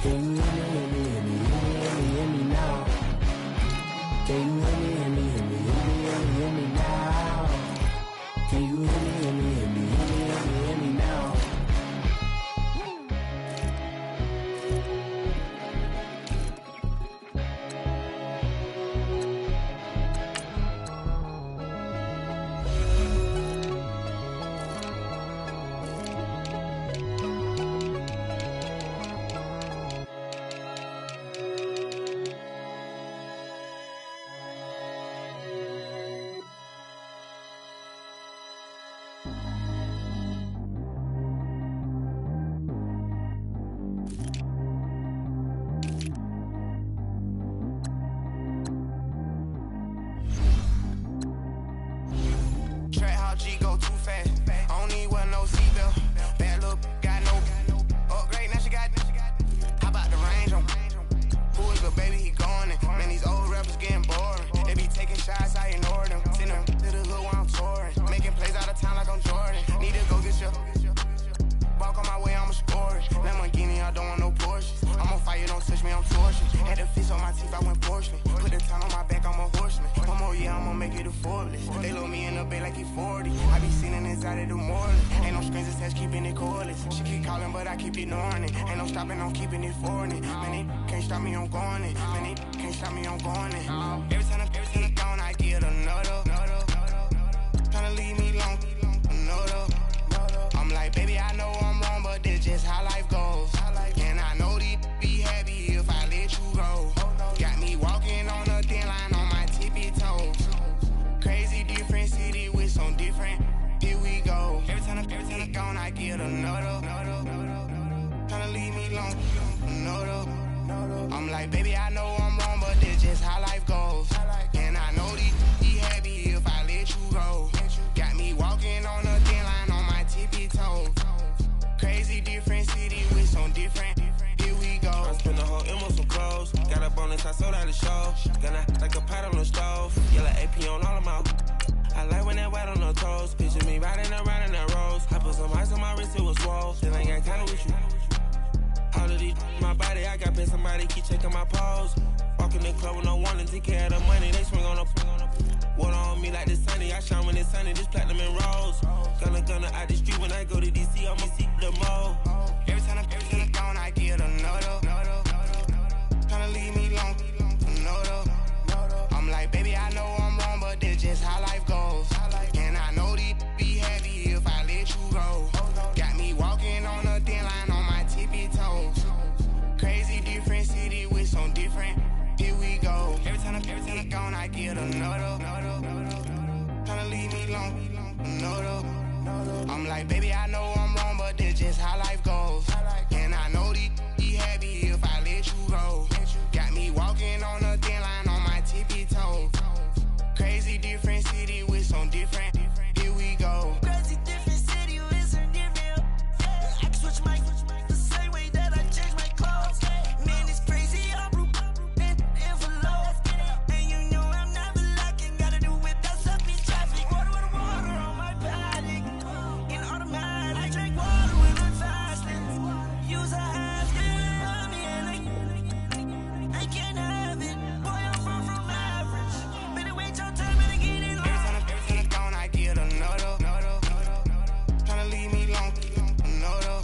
Can you hear me, hear me, hear me, hear me, hear me now? Can you hear me, hear me, hear me, hear me, hear me, hear me now? Can you hear me, hear me, hear me, hear me, hear me, hear me now? G go too fast. I don't need wear no seatbelt. Bad look, got no upgrade. Now she got. How about the range on? Who is the baby? He going in. Man, these old rappers getting boring. They be taking shots, I ignore them. Send them to the hood while I'm touring. Making plays out of town like I'm Jordan. Need to go get your. Walk on my way, I'ma score it. Lamborghini, I don't want no Porsches. I'm on fire, don't touch me, I'm torching. Had the fist on my teeth, I went porcelain. Put the town on my back, I'm a horseman. One more year, I'ma make it a Forbes. They load me in the bay like he 40. I be sitting inside of the morning. Ain't no strings attached, keeping it cordless. She keep calling, but I keep ignoring it. Ain't no stopping, I'm keeping it for it. Man, they can't stop me, I'm going it. Man, they can't stop me, I'm going it. Every time I'm gone, I get another. Tryna leave me long, another. I'm like, baby, I know I'm wrong, but this just how life goes. And I know these be happy if I let you go. Got me walking on a thin line on my tippy toes. Crazy different city with some different. Here we go. Every time I'm gone, I get another. Tryna leave me long, another. I'm like, baby, I know I'm wrong, but this just how life goes. And I know these be happy if I let you go. Got me walking on a thin line on my tippy toes. Crazy different city with some different. Here we go. I spent the whole M on some clothes. Got a bonus, I sold out the show. Gonna like a pot on the stove. Yellow AP on all of my. I like when that white on the toes. Picture me riding around in that rose. I put some ice on my wrist, it was swole. Still ain't got time with you. All of these my body, I got paid somebody keep checking my pose. Walk in the club with no warning, take care of the money. They swing on the water on me like the sunny. I shine when it's sunny, this platinum and rose. Gonna out the street when I go to DC, I'ma see the mall. Every time I'm gone, I get another. Tryna leave me long, another. I'm like, baby, I know I'm wrong, but this just how life goes. And I know these be happy if I let you go. Got me walking on a thin line on my tippy toes. Crazy different city with some different. Here we go. Every time I'm gone, I get another. Tryna leave me long, another. I'm like, baby, I know I'm wrong, but this just how life goes. And I know these be happy if I let you go. Got me walking on a thin line on my tippy toes. Crazy different city with some different. Here we go. Crazy different city with some different. I can switch my the same way that I change my clothes. Man, it's crazy. I'm in envelope. And you know I'm never lacking. Gotta do it, that's up in traffic. Water on my body. In automatic. I drink water when I'm fasting. Use a half on me and I can't have it. Boy, I'm far from average. Better wait your time and get it long. Every time I'm gone, I get another. Tryna leave me long, another.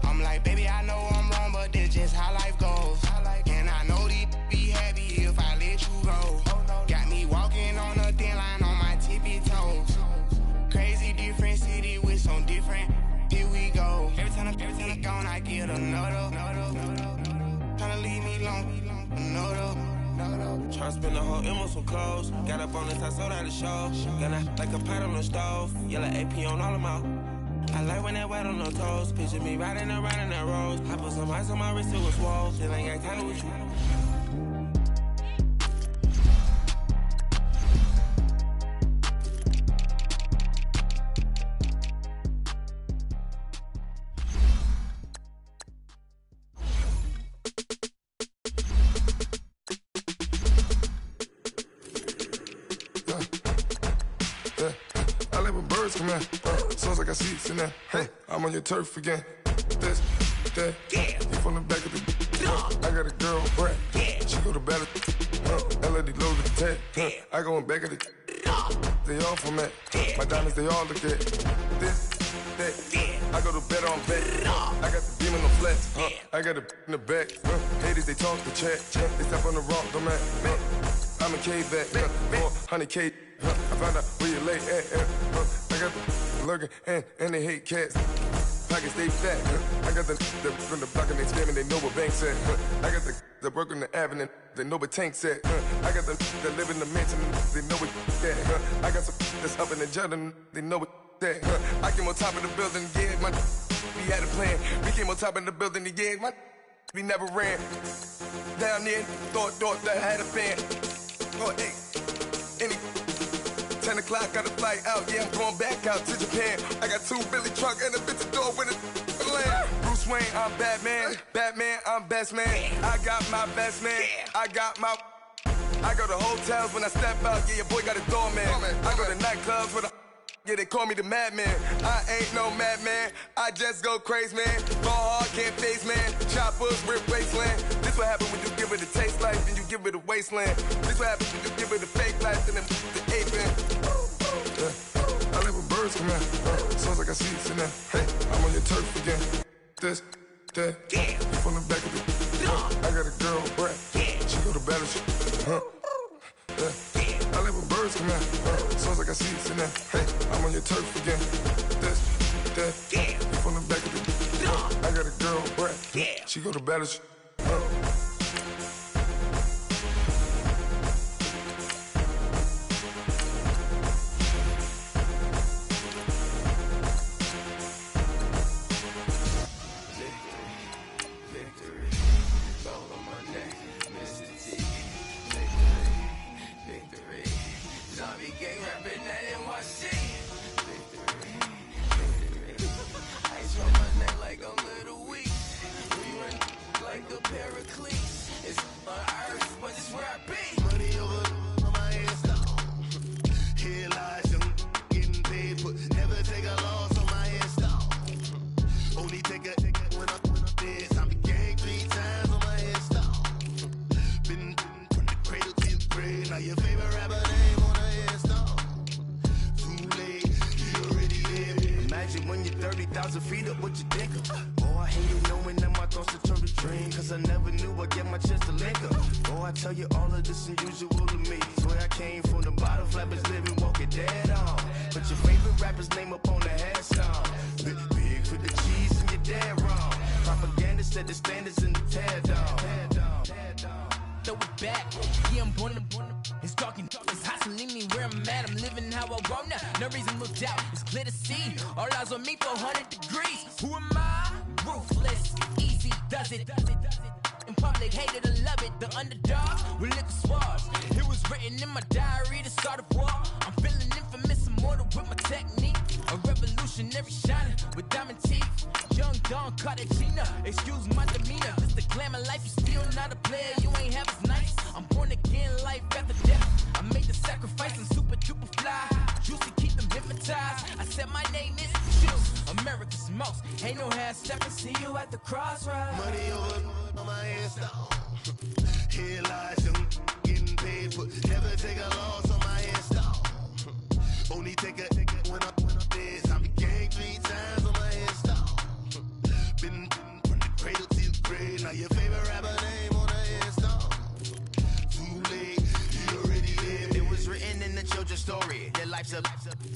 I'm like, baby, I know I'm wrong, but this just how life goes. And I know these be happy if I let you go. Got me walking on a thin line on my tippy toes. Crazy different city with some different. Here we go. Every time I'm gone, I get another. Tryna leave me long, another. Tryna spend the whole M on some clothes. Got a bonus, I sold out the show. Gonna like a pot on the stove. Yellow AP on all of my. I like when that white on the toes. Picture me riding around in that rose. I put some ice on my wrist, it was swole. Still ain't got time with you. birds come in. Sounds like I seats in there. Hey, I'm on your turf again. This, that, you from the back of the. I got a girl, Brad. She go to battle. LED loaded the tag. I go in back of the. They all from it. My diamonds, they all look at. This, that. I go to bed on bed. I got the beam in the flex. I got it in the back. Haters, they talk the chat. They step on the rock, the man. I'm a K-back. 400K. I found out where you lay at. I got the lurking and they hate cats. Pockets stay fat. I got the from the block and they scamming, they know what banks at. I got the work on the avenue, they know what tanks at. I got the that live in the mansion, they know what that. I got some that's up in the jungle, they know what that. I came on top of the building, yeah, my we had a plan. We came on top of the building, yeah, my we never ran. Down there, thought that I had a fan. Oh, hey, any 10 o'clock, got a flight out, yeah, I'm going back out to Japan. I got 2 Billy truck and a bitch door with a land. Bruce Wayne, I'm Batman. Batman, I'm best man. I got my best man. I got my. I go to hotels when I step out, yeah, your boy got a doorman. I go to nightclubs with a. Yeah, they call me the madman. I ain't no madman. I just go crazy, man. Ball hard, can't face, man. Choppers, rip wasteland. This what happen when you give it a taste life and you give it a wasteland. This what happen when you give it a fake life and then the aping. I live with birds come in. Sounds like I seats in there. Hey, I'm on your turf again. This, that, you from the back of the. I got a girl, Brad. She go to battle. I live with birds come in. Sounds like I seats in there. Hey, I'm on your turf again. This, that, you from the back of the. I got a girl, Brad. She go to battle.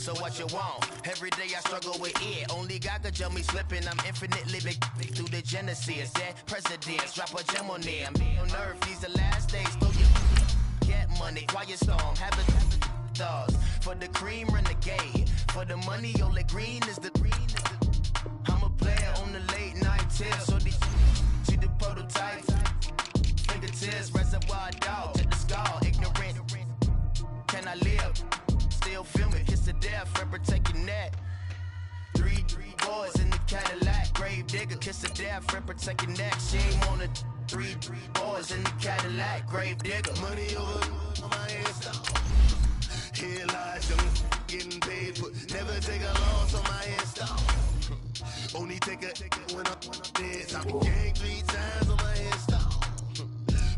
So what you want? Every day I struggle with it. Only God could tell me slipping. I'm infinitely big through the genesis. That presidents drop a gem on there. I'm on earth. These the last days. Throw your get money. Quiet storm. Have a thoughts. For the cream, renegade. For the money, only green is the green. I'm a player on the late night tip. So these see the prototype. Fingertips, reservoir dog. Check the skull. Ignorant. Can I live? Still feel me, kiss to death, friend protecting that. Three boys in the Cadillac, grave digger, kiss to death, friend protecting that. Shame on the three boys in the Cadillac, grave digger. Money over on my head, stop. Here lies them getting paid for. Never take a loss on my install. Only take a when I'm dead. I'm gang 3 times on my install.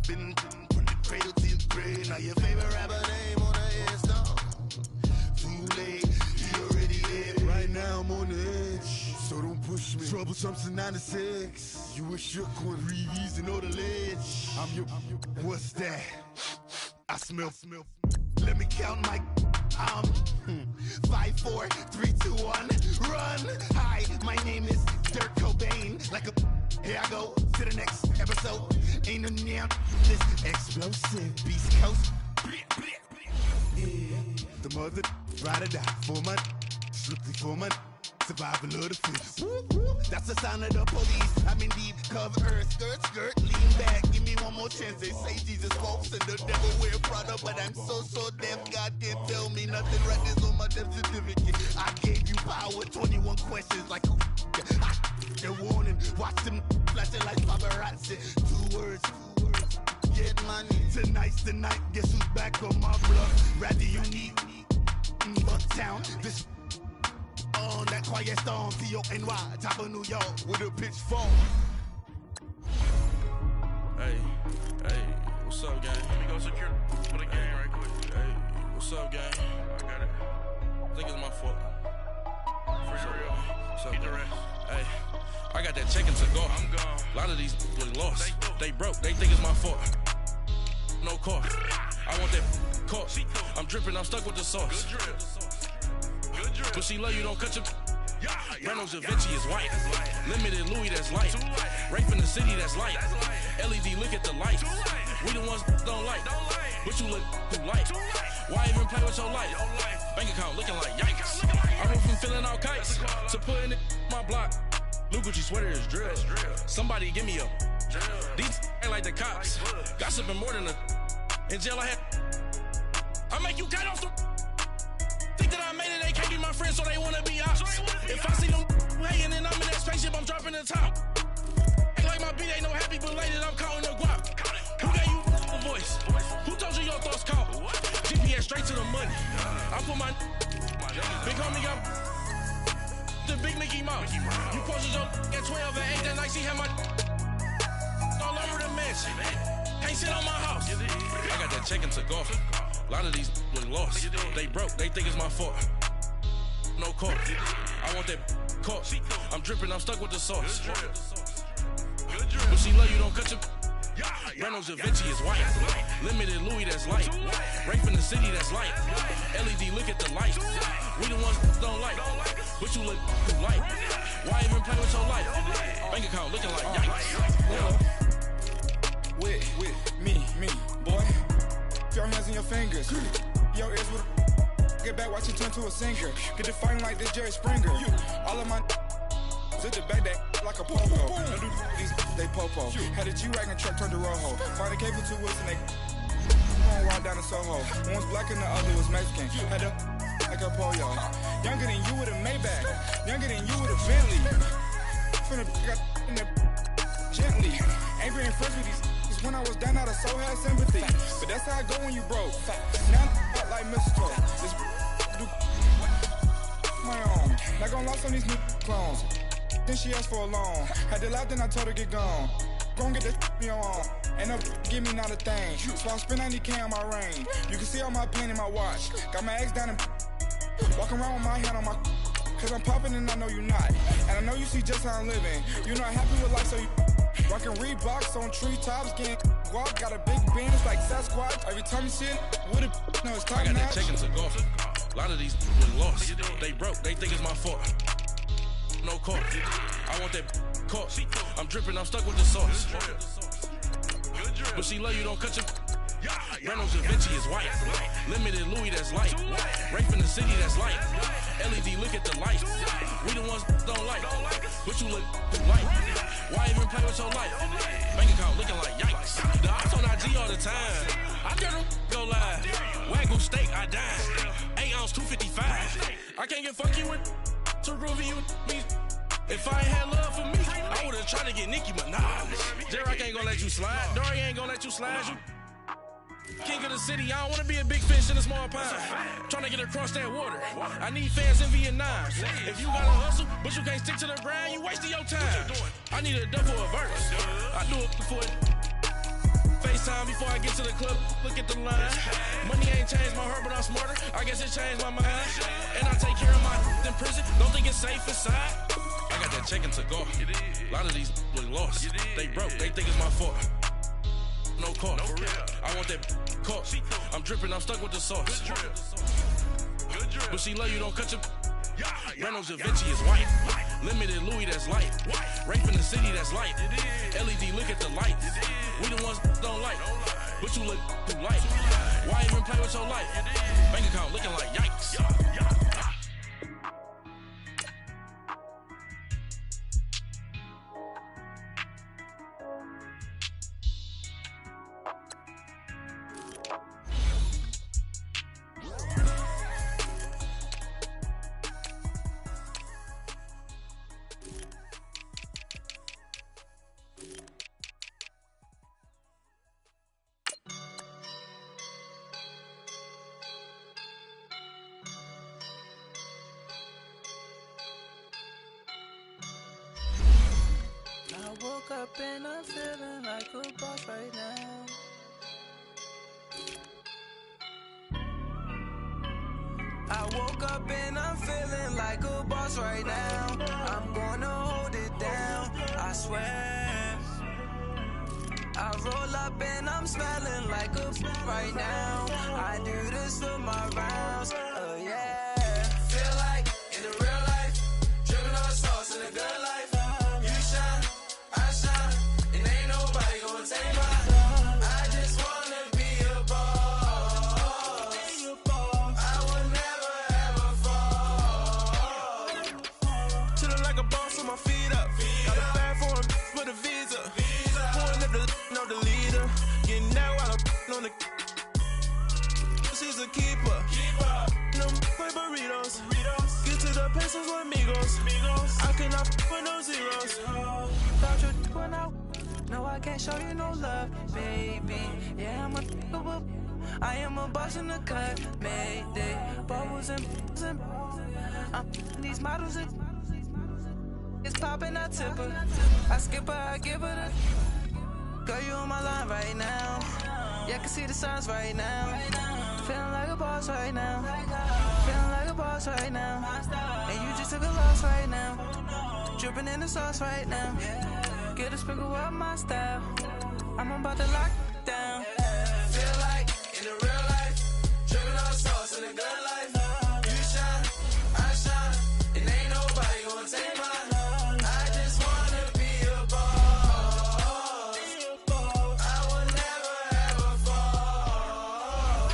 Been from the cradle to the grave. Now your favorite rapper name on the install. Too late, he already dead. Right now I'm on the edge, so don't push me. Troublesome to 96. You a shook one, breathe easy, know the ledge. I'm your, what's that? I smell. Let me count my. I'm 5, 4, 3, 2, 1, run. Hi, my name is Dirk Cobain. Like a, here I go to the next episode. Ain't no damn this explosive Beast Coast. Yeah, the mother ride or die for my strictly for my survival of the fittest. That's the sound of the police. I'm in deep cover earth, skirt, lean back. Give me one more chance. They say Jesus walks and the devil wear Prada, but I'm so deaf. God can't tell me nothing. Right this on my death certificate. I gave you power. 21 questions like a warning. Watch them flashing like paparazzi. 2 words. Get money. Tonight's the night. Guess who's back on my block? Rather unique. Bucktown. This. On that quiet storm, T-O-N-Y, top of New York, with a pitchfork. Hey, what's up, gang? Let me go secure for the gang right quick. Hey, what's up, gang? I got it. I think it's my fault. For real. What's up, the rest. Hey, I got that chicken to go. I'm gone. A lot of these was lost. They broke. They think it's my fault. No car. I want that car. I'm dripping. I'm stuck with the sauce. Good drip. But she love you, don't cut your. Reynolds Da Vinci is white. Limited Louis, that's light. Rape in the city, that's light. LED, look at the light. We the ones don't like. But you look too light. Why even play with your life? Bank account looking like yikes. I went from filling out kites to putting it in my block. Blue Gucci sweater is drill. Somebody give me a. These ain't like the cops. Gossiping more than a. In jail I had. I make you cut off the. Think that I made it, they can't be my friends, so they wanna be ops. If I see them hating and I'm in that spaceship, I'm dropping the top. Ain't like my beat ain't no happy belated, I'm counting the guap. Who gave you a voice? Who told you your thoughts count? GPS straight to the money. I put my big homie got the big Mickey Mouse. You posted your at 12 and 8 that night, she had my all over the mansion. Can't sit on my house. I got that chicken to go. A lot of these was lost. They broke, they think it's my fault. No car. I want that car. I'm dripping, I'm stuck with the sauce. But she love you, don't cut your. Reynolds Da Vinci is white. Limited Louis, that's light. Rape in the city, that's light. LED, look at the light. We the ones don't like. But you look too light. Why even play with your life? Bank account looking like yikes. With me, boy. Your hands and your fingers. Your ears with get back, watch you turn to a singer. Get the fighting like this Jerry Springer. All of my sit the back that like a popo. Don't do these, they popo. Had a G-Wagon truck turned to Rojo. Find a cable 2 wheels and they one walk down to Soho. One was black and the other was Mexican. Had a like a pollo. Younger than you with a Maybach. Younger than you with a Bentley. Finna got in the gently. Ain't being friends with these. When I was down, I so had sympathy. But that's how I go when you broke. Now I'm like mistletoe. This do my own. Not gonna lost on these new clones. Then she asked for a loan. Had to laugh, then I told her get gone. Gon' get that me on. Ain't no give me not a thing. So I spend 90K on my ring. You can see all my pain in my watch. Got my ex down and walking around with my hand on my. Cause I'm popping and I know you not. And I know you see just how I'm living. You're not happy with life, so you. Rockin' Reeboks on treetops, getting walk, got a big Benz like Sasquatch. Every time you see it, with it, no, it's time. I got that chicken to go. A lot of these was lost. They broke, they think it's my fault. No car. I want that car. I'm dripping, I'm stuck with the sauce. But she love you, don't cut your. Reynolds Da Vinci is white. Limited Louis, that's light. Rape in the city, that's light. LED, look at the light. We the ones don't like. But you look too light. Why even play with your life? Bank account looking like yikes. The ops on IG all the time. I dare them go live. Wagyu steak, I dine. 8 ounce, 255. I can't get funky with to groovy you me. If I ain't had love for me, I would've tried to get Nicki Minaj. J-Rock ain't gonna let you slide. Dory ain't gonna let you slide. King of the city, I don't want to be a big fish in a small pond. Trying to get across that water. I need fans in Vietnam. If you gotta hustle, but you can't stick to the grind, you wasting your time. I need a double a verse. I do it for it. FaceTime before I get to the club, look at the line. Money ain't changed my heart, but I'm smarter. I guess it changed my mind. And I take care of my in prison. Don't think it's safe inside. I got that checking to go. A lot of these look lost. They broke, they think it's my fault. No cost. I want that cost. I'm dripping, I'm stuck with the sauce. But she love you, don't cut your. Reynolds Da Vinci is white. Limited Louis, that's light. Rape in the city, that's light. LED, look at the lights. We the ones don't like. But you look too light. Why even play with your life? Bank account looking like yikes. I woke up and I'm feeling like a boss right now. I woke up and I'm feeling like a boss right now. I'm gonna hold it down, I swear. I roll up and I'm smelling like a right now. I do this for my rounds, oh yeah. Feel like in the real life, dripping on sauce in the good life. You shine, I shine, and ain't nobody gonna take mine. I just wanna be a boss. I will never ever fall. Chillin' like a boss with my feet up. Got a bag for him with a visa. Pouring up the leader. Getting that while I'm on the. She's a keeper. No play burritos. Get to the pesos with amigos. I cannot with no zeros. Thought you when no, I can't show you no love, baby. Yeah, I am a boss in the cut, mayday. Bubbles and I'm these models. It's popping, I tip her. I skip her, I give her the. Girl, you on my line right now. Yeah, I can see the signs right now. Feeling like a boss right now. Feeling like a boss right now. And you just took a loss right now. Dripping in the sauce right now. Get a sprinkle up my style. I'm about to lock down. Feel like in the real life, dripping on sauce in the good life. You shine, I shine, and ain't nobody gonna take mine. I just wanna be a boss. I will never ever fall.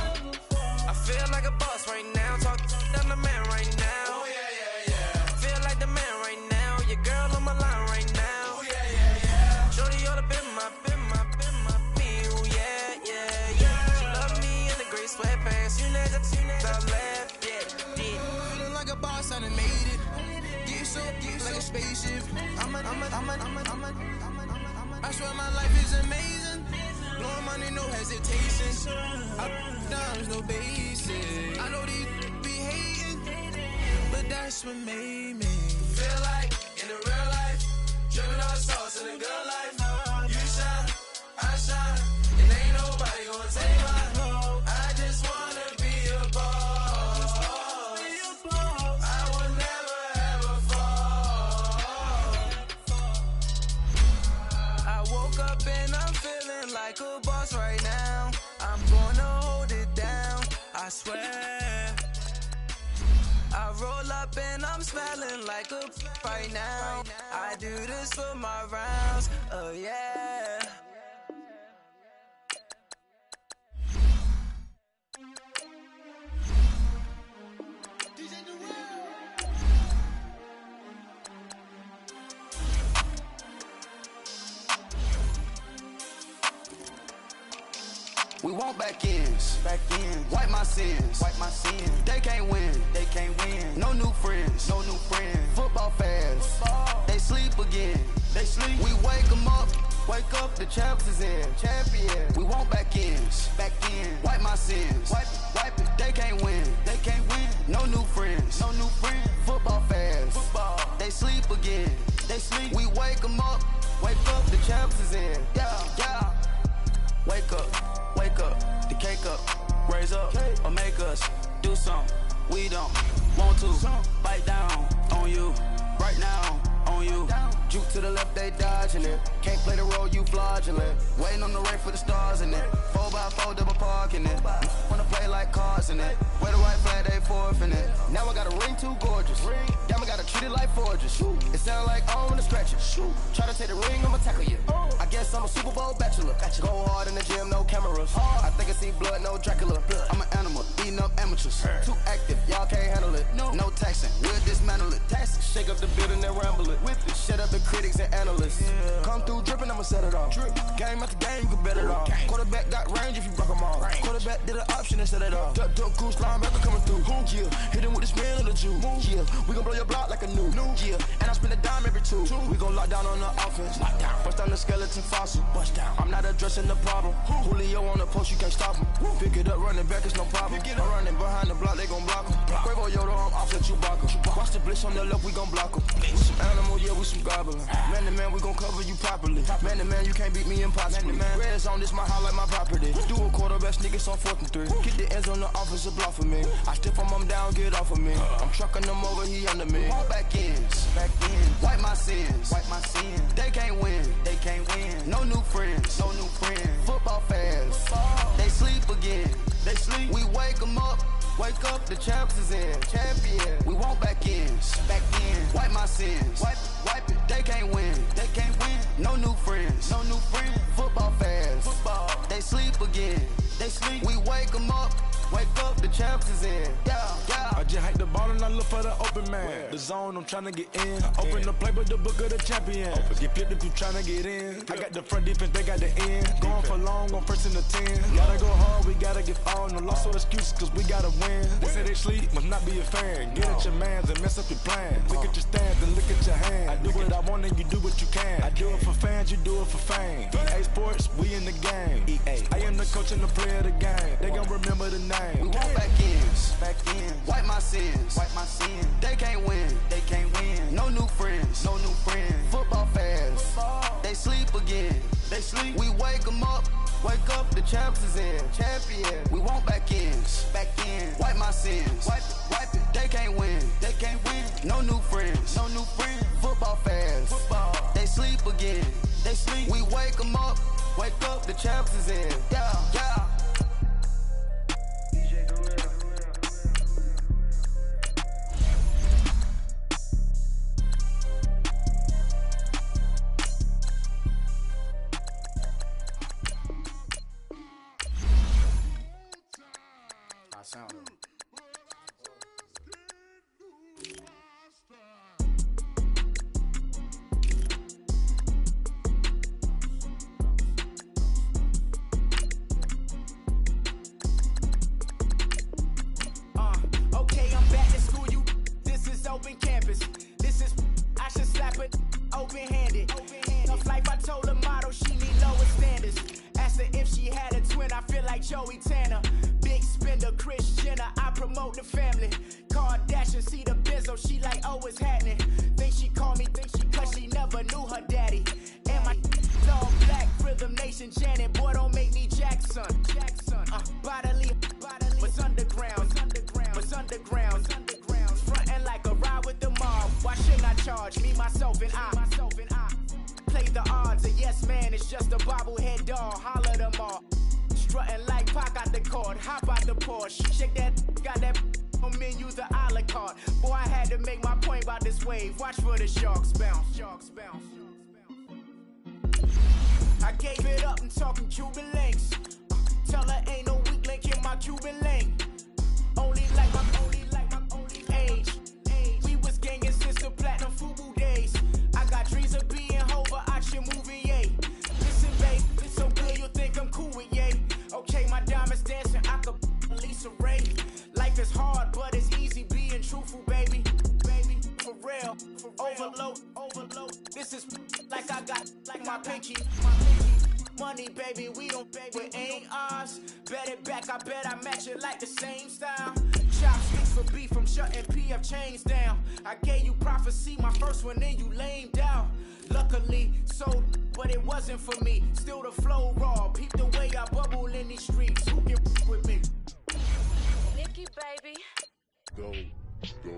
I feel like a boss right now. Talk to the man right now. Oh yeah. Feel like the man right now. Your girl on my line right now. Oh yeah. Shorty all up in my meal. Yeah. She love me in the gray sweatpants. You never left. Yeah. Feeling like a boss, I done made it. Get so like a spaceship. I swear my life is amazing. Blowing money, no hesitation. I dimes, no basic. I know these be hating, but that's what made me. Feel like in the real life, dripping on sauce in the good life. You shine, I shine, and ain't nobody gonna take mine. I just wanna be a boss. I will never ever fall. I woke up and I'm feeling like a boss right now. I'm gonna hold it down, I swear. I roll up and I'm smelling like a right now. I do this for my rounds, oh yeah. We want back ends. Wipe my sins. They can't win. No new friends. Football fans. They sleep again. We wake them up. Wake up, the champs is in. Champion. We want back ends. Back in. Wipe my sins. Wipe it. They can't win. They can't win. No new friends. No new friends. Football fans. Football. They sleep again. They sleep. We wake them up. Wake up, the champs is in. Yeah. Wake up, the cake up, raise up, or make us do something we don't want to. Bite down on you, right now on you. Juke to the left, they dodging it. Can't play the role, you fraudulent. Waiting on the rain for the stars in it. 4x4 double parking it. Wanna play like cars in it. Wear the white flag, they forfeit it. Now I got a ring too gorgeous. Damn, I gotta treat it like forges. It sound like I wanna scratch it. Try to take the ring, I'ma tackle you. I guess I'm a Super Bowl bachelor. Go hard in the gym, no cameras. I think I see blood, no Dracula. I'm an animal, eating up amateurs. Too active, y'all can't handle it. No taxing, we'll dismantle it. Shake up the building and ramble it. Shut up the critics and analysts. Come through dripping, I'ma set it off. Game after game, you can bet it off. Quarterback got range if you block them all. Quarterback did an option and set it off. Duck, goose, linebacker coming through. Yeah, hit him with the spin of the Jew. Yeah, we gon' blow your block like a new. Yeah, and I spend a dime every two. We gon' lock down on the offense. Bust down the skeleton fossil. I'm not addressing the problem. Julio on the post, you can't stop him. Pick it up, running back, it's no problem. I'm running behind the block, they gon' block him. Quavo Yoda, I'm offset Chewbacca. Watch the blitz on the left, we gon' block him. We some animal, yeah, we some goblin. Man to man, we gon' cover you properly. Man to man, you can't beat me impossibly. Red zone, this my highlight, my property. Do a quarterback sneakers on 4th and 3. Get the ends on the offensive block for me. I stiff him, I'm down, get off of me. I'm trucking them over, he under me. Back ends. Wipe my sins. They can't win. No new friends. Football fans. They sleep again. We wake them up. Wake up, the champs is in. Champion. We want back ends. Wipe my sins. Wipe it. They can't win. No new friends. Football fans. They sleep again. We wake them up. Wake up, the champs is in. Yeah. I just hike the ball and I look for the open man. The zone, I'm trying to get in. Open the playbook, the book of the champion. Get flipped if you trying to get in. I got the front defense, they got the end. Going for long, on 1st and the 10. Gotta go hard, we gotta give all. No loss or excuses, cause we gotta win. They say they sleep, must not be a fan. Get at your mans and mess up your plan. Look at your stands and look at your hands. I do what I want and you do what you can. I do it for fans, you do it for fame. EA Sports, we in the game. I am the coach and the player of the game. They gon' remember the name. We want back ends. Wipe my sins. They can't win. No new friends. Football fans. They sleep again. We wake them up. Wake up, the champs is in. Champion. We want back ends. Wipe my sins. Wipe it. They can't win. No new friends. Football fans. They sleep again. We wake them up. Wake up, the champs is in. Yeah. Okay, I'm back to school, you. This is open campus. I should slap it open-handed. Tough life, I told her motto, she need lower standards. Asked her if she had a twin, I feel like Joey Tanner. Big spender, Kris Jenner, I promote the family. Kardashian, see the Benzo, she like, oh, it's happening. Think she call me, cause she never knew her daddy. And my all black, Rhythm Nation, Janet, boy, don't make me Jackson. Bodily, what's underground? Frontin' like a ride with the mob. Why shouldn't I charge me, myself, and I? Play the odds, a yes man, it's just a bobblehead doll. Holler them all. Strutting like Pac out the court, hop out the Porsche. Shake that, got that on menu, the a la carte. Boy, I had to make my point about this wave. Watch for the sharks bounce. I gave it up and talking Cuban links. Tell her ain't no weak link in my Cuban link. Only like my age. We was gangin' since the platinum FUBU days. I got dreams of being Hova, action movie, yay. Listen, babe, it's so good you'll think I'm cool with yay. Okay, my diamonds dancing, I could Lisa Ray. Life is hard, but it's easy being truthful, baby. For real, overload. This is like I got like my pinky. money, baby, we don't pay with ain't ours. Bet it back, I bet I match it like the same style. Chopsticks for beef from shutting PF chains down. I gave you prophecy, my first one, then you lamed out. Luckily, sold, but it wasn't for me. Still the flow raw, peep the way I bubble in these streets. Who can with me? Nikki, baby. Go, go.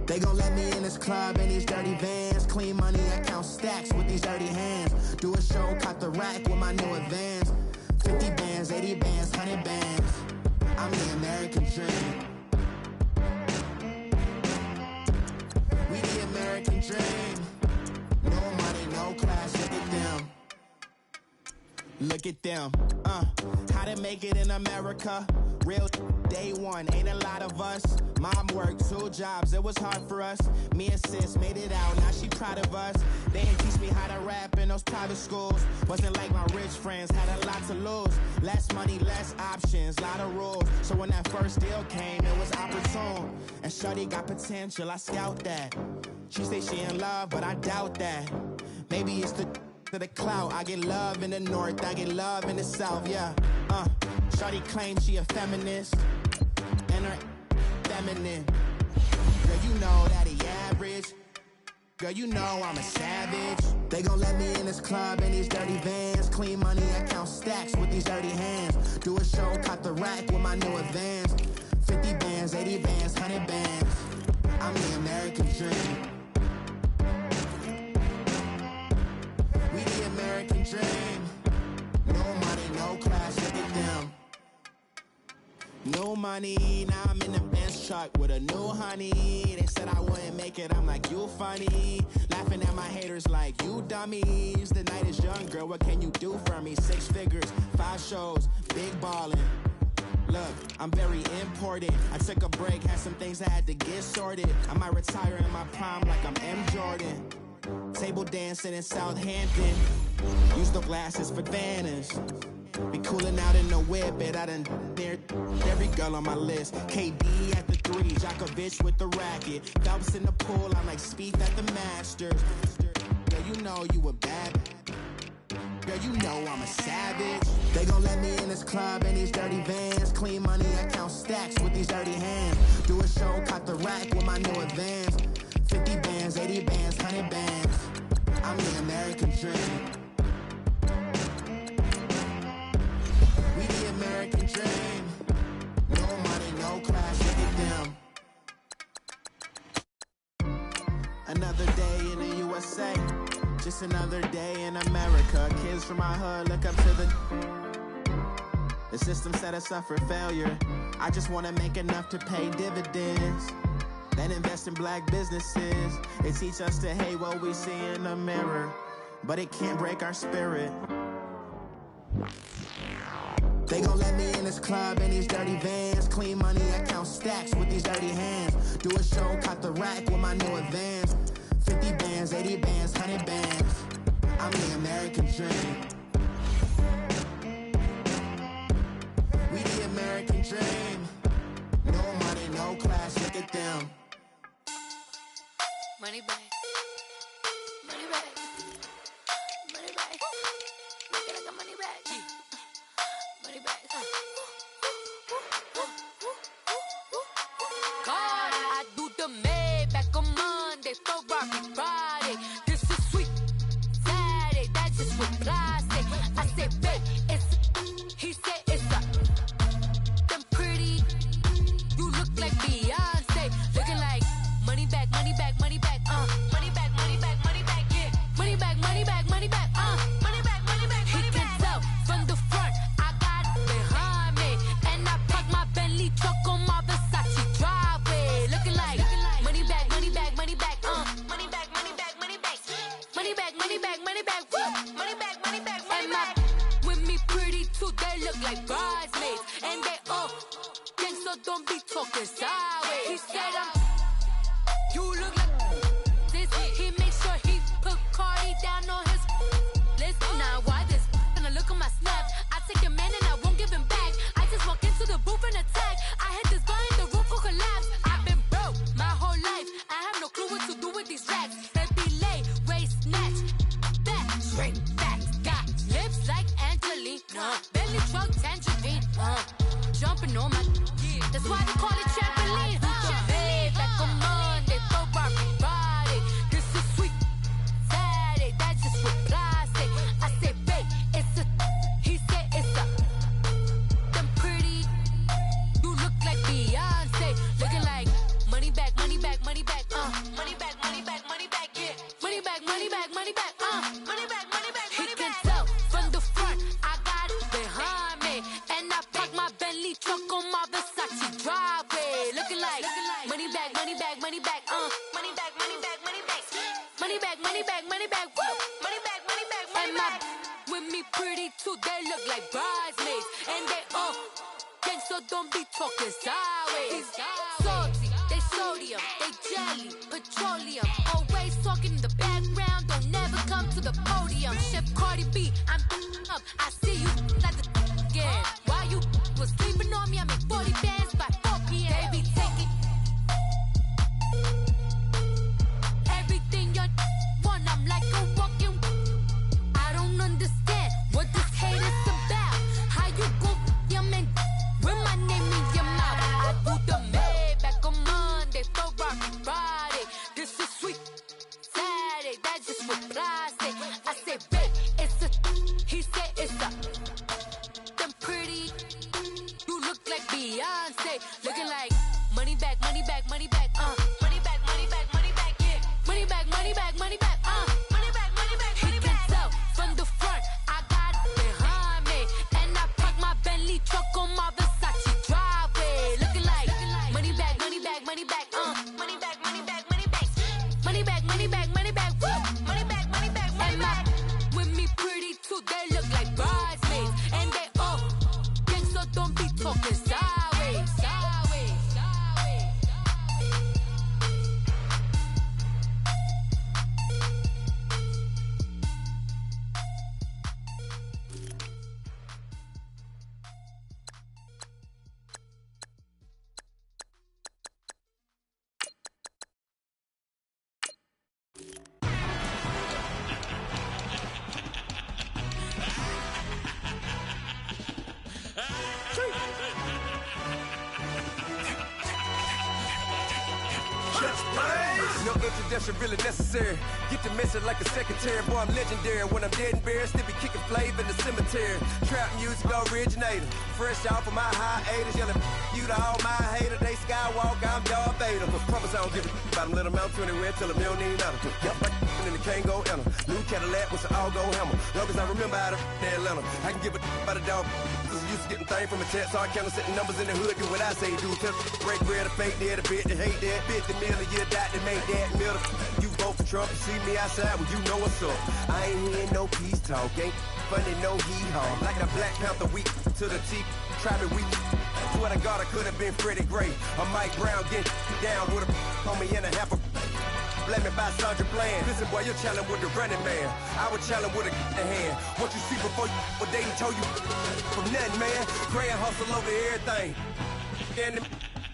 They gon' let me in this club in these dirty vans. Clean money, I count stacks with these dirty hands. Do a show, caught the rack with my new advance. 50 bands, 80 bands, 100 bands. I'm the American dream. We the American dream. No money, no class, look at them. Look at them, how to make it in America. Real day one, ain't a lot of us. Mom worked 2 jobs, it was hard for us. Me and sis made it out, now she proud of us. They ain't teach me how to rap in those private schools. Wasn't like my rich friends, had a lot to lose. Less money, less options, lot of rules. So when that first deal came, it was opportune. And shorty got potential, I scout that. She say she in love, but I doubt that. Maybe it's to the clout. I get love in the north, I get love in the south, yeah. Shorty claims she a feminist, and her feminine. Girl, you know that he average. Girl, you know I'm a savage. They gon' let me in this club in these dirty vans. Clean money, I count stacks with these dirty hands. Do a show, caught the rack with my new advance. 50 bands, 80 bands, 100 bands. I'm the American dream. We the American dream. No money, no class, look at them. No money, now I'm in the Benz truck with a new honey. They said I wouldn't make it, I'm like, you funny. Laughing at my haters like, you dummies. The night is young, girl, what can you do for me? 6 figures, 5 shows, big ballin'. Look, I'm very important. I took a break, had some things I had to get sorted. I might retire in my prime like I'm M. Jordan. Table dancing in Southampton. Use the glasses for banners. Be coolin' out in the whip, but I done dared every girl on my list. KD at the 3, Djokovic with the racket. Phelps in the pool, I'm like Spieth at the Masters. Girl, you know you a bad. Girl, you know I'm a savage. They gon' let me in this club in these dirty vans. Clean money, I count stacks with these dirty hands. Do a show, caught the rack with my new advance. 50 bands, 80 bands, 100 bands. I'm the American dream. We the American dream. No money, no class, look at them. Another day in the USA. Just another day in America. Kids from my hood look up to the system set us up for failure. I just wanna make enough to pay dividends. Then invest in black businesses. They teach us to hate what we see in the mirror, but it can't break our spirit. They gon' let me in this club in these dirty vans. Clean money, I count stacks with these dirty hands. Do a show, caught the rack with my new advance. 50 bands, 80 bands, 100 bands. I'm the American dream. We the American dream. No money, no class, look at them. Money back. Money back. Money back. Make it like a money back. Money back. God, I do the Maybach on Monday, Ferrari Friday. This is sweet Saturday, that's just what I say. I say, babe, it's, he said it's a, them pretty, you look like Beyonce. Looking like money back, money back, money back, money back, money back, money back. With me pretty too, they look like bridesmaids. And they all gang, so don't be talking sideways. He said you look like this. He make sure he put Cardi down on his list. Now why this? Gonna look at my snap. I take your man and I won't give him back. I just walk into the booth and attack. I hit this guy in the roof will collapse. I've been broke my whole life. I have no clue what to do with these racks. Heavy lay, waist snatch, back, straight back. Got lips like Angelina, belly truck tangerine. Jumping on my, that's why they call it trampoline. Trampoline, back on Monday, throw body. This is sweet Saturday, that's just what plastic. I say, babe, it's a, he said it's a, them pretty, you look like Beyonce, looking like money back, money back, money back, money back, money back, money back, yeah, money back, money back, money back, money back, money back, money back. He can tell from the front, I got it behind me, and I park my Bentley truck on my Versace driveway, looking like money back, money back, money back, money back, money back, money back, money back, money back, money back, woo, money back, money back, money back. With me pretty too, they look like bridesmaids, and they all gang, so don't be talking sideways. Salty, they sodium, they jelly, petroleum, always talking in the background, don't never come to the podium. Chef Cardi B, I'm up, I see you like the again. While you was sleeping on me, I make 40 bands by 4 p.m. They be taking everything you want, I'm like a walking. I don't understand what this hate is about. How you go your man with my name in your mouth? I do the Maybach on Monday, for Friday. This is sweet Saturday, that's just what plastic. I say, babe, it's a, he said it's a, them pretty, you look like Beyonce, looking like money back, money back, money back, money back, money back, money back, yeah, money back, money back, money back, money back, money back, money back. He can tell from the front, I got it behind me, and I park my Bentley truck on my Versace driveway, looking like money back, money back, money back, money back, money back, money back, money back, money back, money back, woo, money back, money back, money back. With me pretty too, they look like bridesmaids, and they all gang, so don't be talking sideways, sideways, sideways. No introduction really necessary. Get the message like a secretary. Boy, I'm legendary. When I'm dead and buried, still be kicking flavor in the cemetery. Trap music originator. Fresh off of my hiatus. Yelling you to all my haters. They skywalk, I'm Darth Vader. Promise I don't give a about them. Let them out to anywhere. Tell them they don't need nothing. Yup, like and they can't go enter. New Cadillac with an all-go hammer. Long as I remember how to Atlanta. I can give a about a dog. Used to getting things from a text. So I count setting numbers in the hood. Do what I say do. Tell break bread or fake dead. A bit to hate that. 50 million a year dot to make that middle. You vote for Trump. You see me outside. Well, you know what's up. I ain't hearing no peace talk. Ain't funny, no hee-haw. Like the Black Panther week to the teeth. Try me weak. Swear to God, I could have been Freddie Gray. Or Mike Brown getting down with a homie and a half a. Let me buy Sandra Bland. Listen, boy, you're challenging with the running man. I would challenge with a hand. What you see before you what they done told you from nothing, man. Pray and hustle over everything. And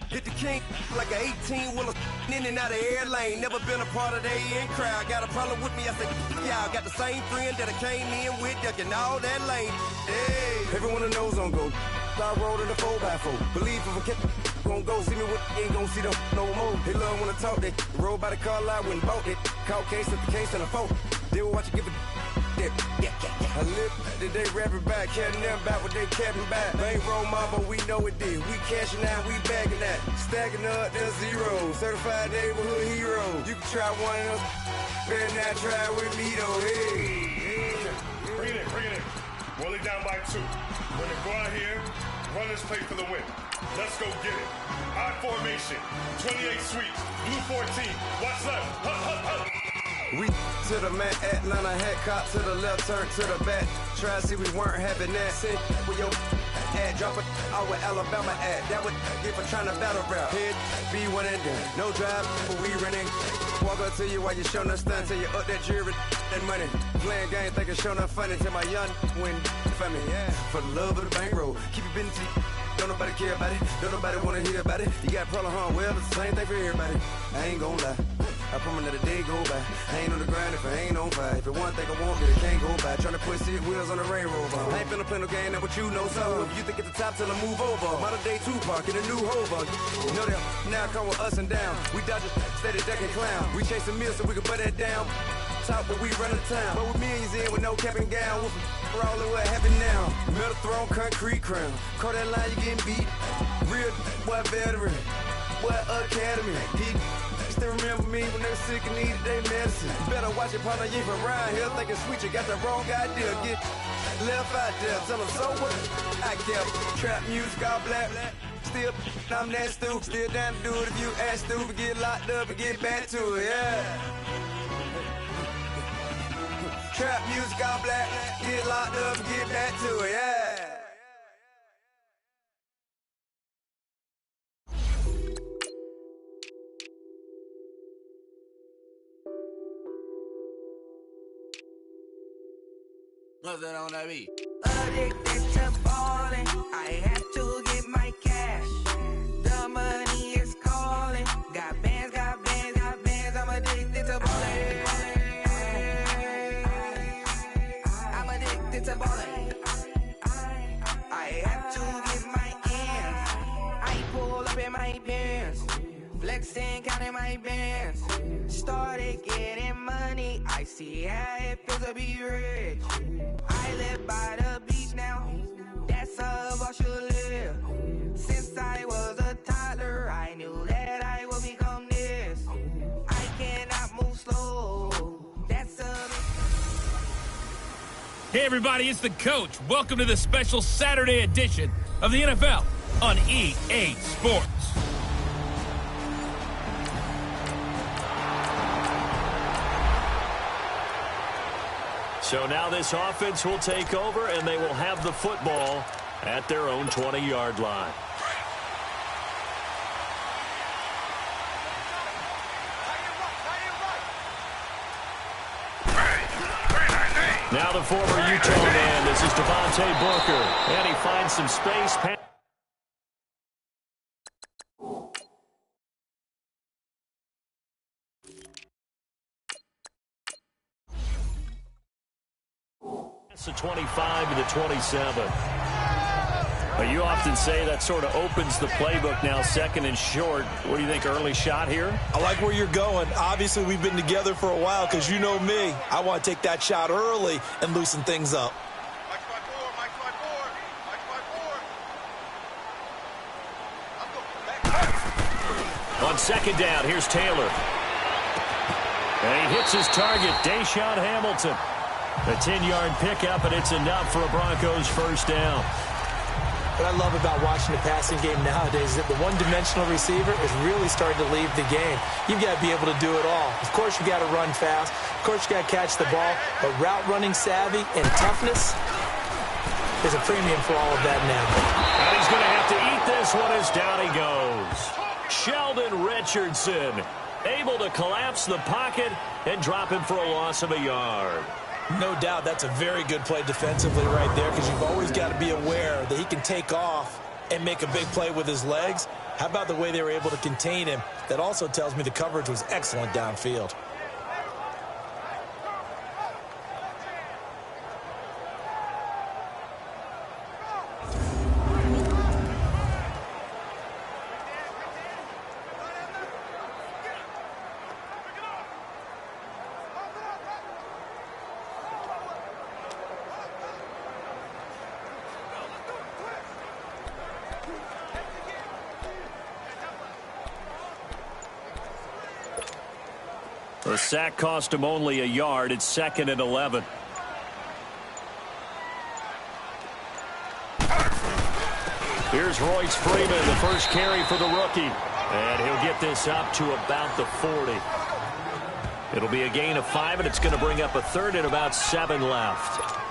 hit the king like an 18-wheeler in and out of air lane. Never been a part of the in crowd. Got a problem with me, I said, y'all got the same friend that I came in with, ducking all that lane. Hey, everyone knows on go. I rolled in a 4x4. Believe if I kept gon' go see me with ain't gon' see them no more. They love when I talk, they roll by the car lot when bought it. Caught case at the case and a phone. They will watch you give a dip. I live that they rapping back, carrying them back what they capping back. Bankroll mama, we know it did. We cashing out, we bagging that. Stacking up, there's zero. Certified neighborhood hero. You can try one of them. Better not try with me though. Hey. Bring it in. Roll it down by 2. We're gonna go out here, run this play for the win. Let's go get it. I formation, 28 sweeps, blue 14. Watch left. Hup, hup, hup. We to the man, Atlanta head cop to the left, turn to the back. Try to see we weren't having that. Sit with your ad, drop it out with Alabama ad. That would get for trying to battle rap. Head, be one and done. No drive, but we running. Walk up to you while you show no stun. Till you up that jury and money. Playing game, thinking show no funny. Till my young win for me. Yeah. For the love of the bankroll. Keep it busy. Don't nobody care about it. Don't nobody wanna hear about it. You got a problem, huh? Well, it's the same thing for everybody. I ain't gon' lie. I promise that a day go by. I ain't on the grind if I ain't on fire. If it one thing I want, but it can't go by. Tryna put 6 wheels on the railroad. I ain't finna play no game, that what you know. So if you think at the top till I move over. Modern day Tupac in a new hover. You know that now come with us and down. We dodge steady ducking clown. We chase a meal so we can put that down. Top, but we run the town. But with millions in with no cap and gown. We're all in what happened now. Metal throne, concrete crown. Call that line, you getting beat. Real boy veteran. Boy academy. He still remember me when they were sick and needed their medicine. You better watch it, partner. You ain't from around here thinking sweet. You got the wrong idea. Get left out there. Tell them so what I kept. Trap music, all black. Still, I'm that stupid. Still down to do it if you ask stupid. Get locked up and get back to it, yeah. Trap music, all black. Get locked up and get back to it, yeah. What's that on that beat? Addicted to ballin', I have to get my cash. The money is calling. Got bands, got bands, got bands. I'm addicted to ballin'. I'm addicted to ballin'. I have to get my ends. I pull up in my pants, flexing, counting my bands. Started getting money. I see how it feels to be rich. I live by the beach now. That's how I should live. Since I was a toddler, I knew that I would become this. I cannot move slow. That's a... Hey everybody, it's the coach. Welcome to the special Saturday edition of the NFL on EA Sports. So now this offense will take over, and they will have the football at their own 20-yard line. Now the former Utah man, this is Devontae Booker, and he finds some space. The 25 to the 27. But you often say that sort of opens the playbook now, second and short. What do you think, early shot here? I like where you're going. Obviously, we've been together for a while because you know me. I want to take that shot early and loosen things up. On second down, here's Taylor. And he hits his target, Deshaun Hamilton. A 10-yard pickup, and it's enough for a Broncos first down. What I love about watching the passing game nowadays is that the one-dimensional receiver is really starting to leave the game. You've got to be able to do it all. Of course, you got to run fast. Of course, you got to catch the ball. But route running savvy and toughness is a premium for all of that now. And he's going to have to eat this one as down he goes. Sheldon Richardson able to collapse the pocket and drop him for a loss of a yard. No doubt that's a very good play defensively right there because you've always got to be aware that he can take off and make a big play with his legs. How about the way they were able to contain him? That also tells me the coverage was excellent downfield. The sack cost him only a yard. It's 2nd and 11. Here's Royce Freeman, the first carry for the rookie. And he'll get this up to about the 40. It'll be a gain of 5, and it's going to bring up a third and about 7 left.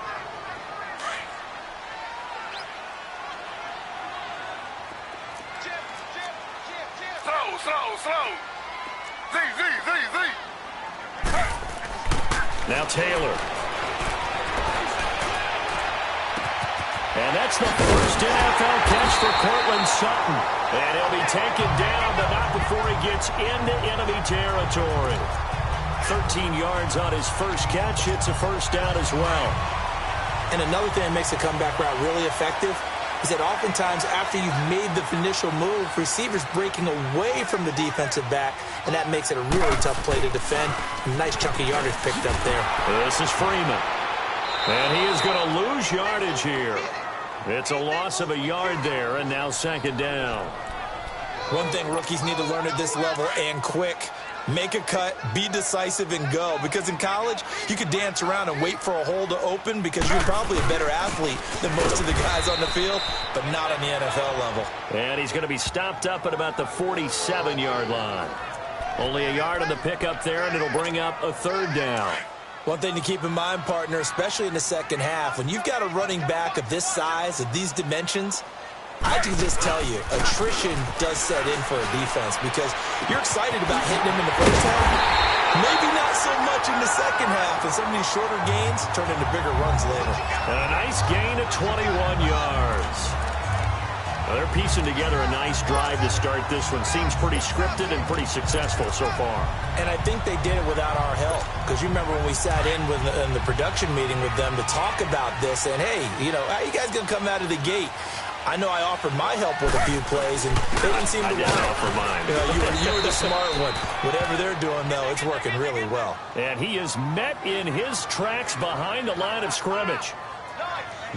Slow. Z. Now Taylor. And that's the first NFL catch for Cortland Sutton. And he'll be taken down, but not before he gets into enemy territory. 13 yards on his first catch. It's a first down as well. And another thing that makes the comeback route really effective is that oftentimes after you've made the initial move, receivers breaking away from the defensive back, and that makes it a really tough play to defend. Nice chunk of yardage picked up there. This is Freeman. And he is going to lose yardage here. It's a loss of a yard there, and now second down. One thing rookies need to learn at this level, and quick, make a cut, be decisive, and go. Because in college, you could dance around and wait for a hole to open because you're probably a better athlete than most of the guys on the field, but not on the NFL level. And he's going to be stopped up at about the 47-yard line. Only a yard on the pickup there, and it'll bring up a third down. One thing to keep in mind, partner, especially in the second half, when you've got a running back of this size, of these dimensions, I can just tell you, attrition does set in for a defense because you're excited about hitting him in the first half. Maybe not so much in the second half, and some of these shorter gains turn into bigger runs later. And a nice gain of 21 yards. Well, they're piecing together a nice drive to start this one. Seems pretty scripted and pretty successful so far. And I think they did it without our help. Because you remember when we sat in the production meeting with them to talk about this, and hey, you know, how you guys going to come out of the gate? I know I offered my help with a few plays, and they didn't seem to want to offer mine. You were the smart one. Whatever they're doing, though, it's working really well. And he is met in his tracks behind the line of scrimmage.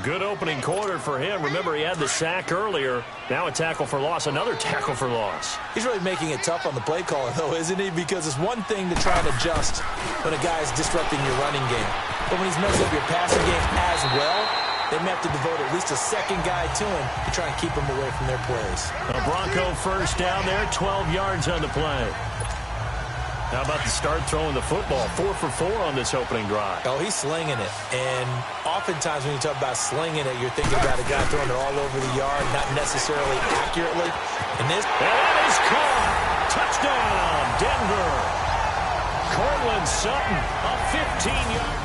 Good opening quarter for him. Remember, he had the sack earlier. Now a tackle for loss, another tackle for loss. He's really making it tough on the play caller, though, isn't he? Because it's one thing to try and adjust when a guy is disrupting your running game. But when he's messing up your passing game as well, they may have to devote at least a second guy to him to try and keep him away from their plays. A Bronco first down there, 12 yards on the play. How about the start throwing the football? 4 for 4 on this opening drive. Oh, he's slinging it. And oftentimes when you talk about slinging it, you're thinking about a guy throwing it all over the yard, not necessarily accurately. And that is caught. Touchdown, Denver. Cortland Sutton, a 15-yard.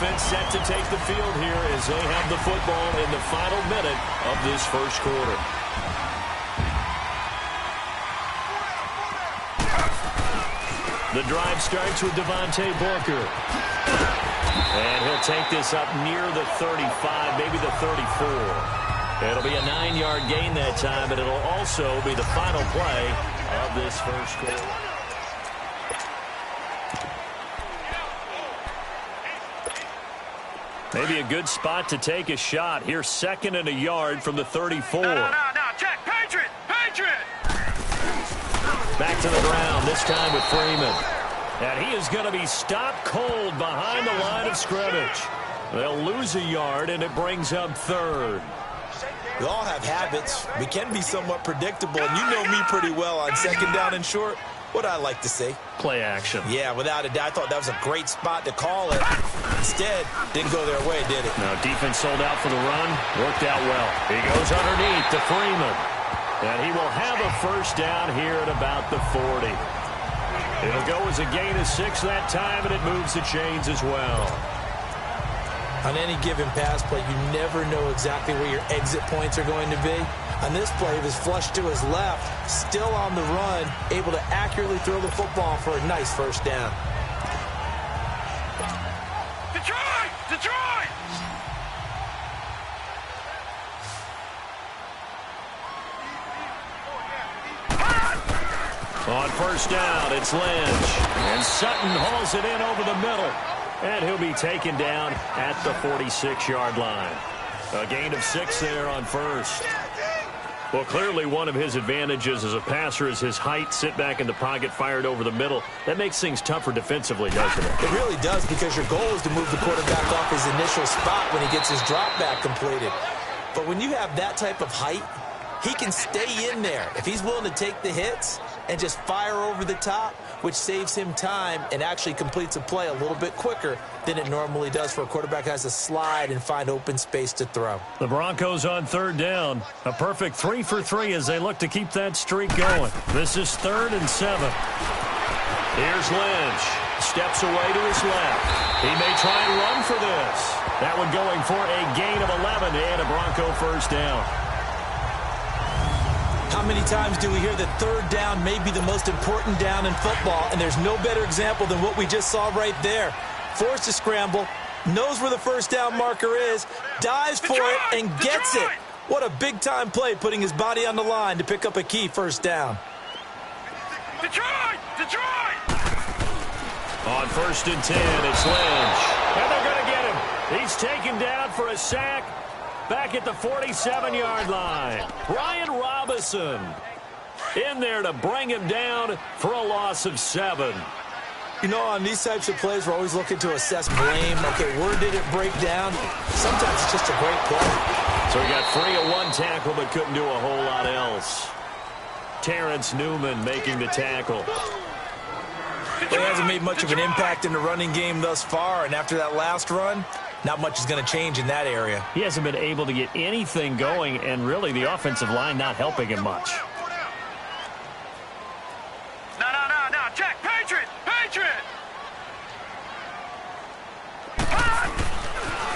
Offense set to take the field here as they have the football in the final minute of this first quarter. The drive starts with Devontae Booker. And he'll take this up near the 35, maybe the 34. It'll be a 9-yard gain that time, but it'll also be the final play of this first quarter. Maybe a good spot to take a shot. Here's second and a yard from the 34. No, check. Patriot! Back to the ground, this time with Freeman. And he is going to be stopped cold behind the line of scrimmage. They'll lose a yard, and it brings up third. We all have habits. We can be somewhat predictable, and you know me pretty well on second down and short. What I like to say? Play action. Yeah, without a doubt. I thought that was a great spot to call it. Instead, didn't go their way, did it? Now, defense sold out for the run. Worked out well. He goes underneath to Freeman. And he will have a first down here at about the 40. It'll go as a gain of 6 that time, and it moves the chains as well. On any given pass play, you never know exactly where your exit points are going to be. On this play, he was flushed to his left, still on the run, able to accurately throw the football for a nice first down. Detroit! On first down, it's Lynch. And Sutton hauls it in over the middle. And he'll be taken down at the 46-yard line. A gain of 6 there on first. Well, clearly one of his advantages as a passer is his height. Sit back in the pocket, fired over the middle. That makes things tougher defensively, doesn't it? It really does, because your goal is to move the quarterback off his initial spot when he gets his drop back completed. But when you have that type of height, he can stay in there if he's willing to take the hits and just fire over the top, which saves him time and actually completes a play a little bit quicker than it normally does for a quarterback who has to slide and find open space to throw. The Broncos on third down. A perfect 3 for 3 as they look to keep that streak going. This is 3rd and 7. Here's Lynch. Steps away to his left. He may try and run for this. That one going for a gain of 11 and a Bronco first down. How many times do we hear that third down may be the most important down in football, and there's no better example than what we just saw right there. Forced to scramble, knows where the first down marker is, dives for it, and gets it. What a big-time play, putting his body on the line to pick up a key first down. Detroit! On 1st and 10, it's Lynch. And they're going to get him. He's taken down for a sack back at the 47-yard line. Brian Robinson in there to bring him down for a loss of 7. You know, on these types of plays, we're always looking to assess blame. Okay, where did it break down? Sometimes it's just a great play. So he got free of one tackle but couldn't do a whole lot else. Terrence Newman making the tackle. Well, he hasn't made much of an impact in the running game thus far, and after that last run, not much is going to change in that area. He hasn't been able to get anything going, and really the offensive line not helping him much. No, check, Patriot!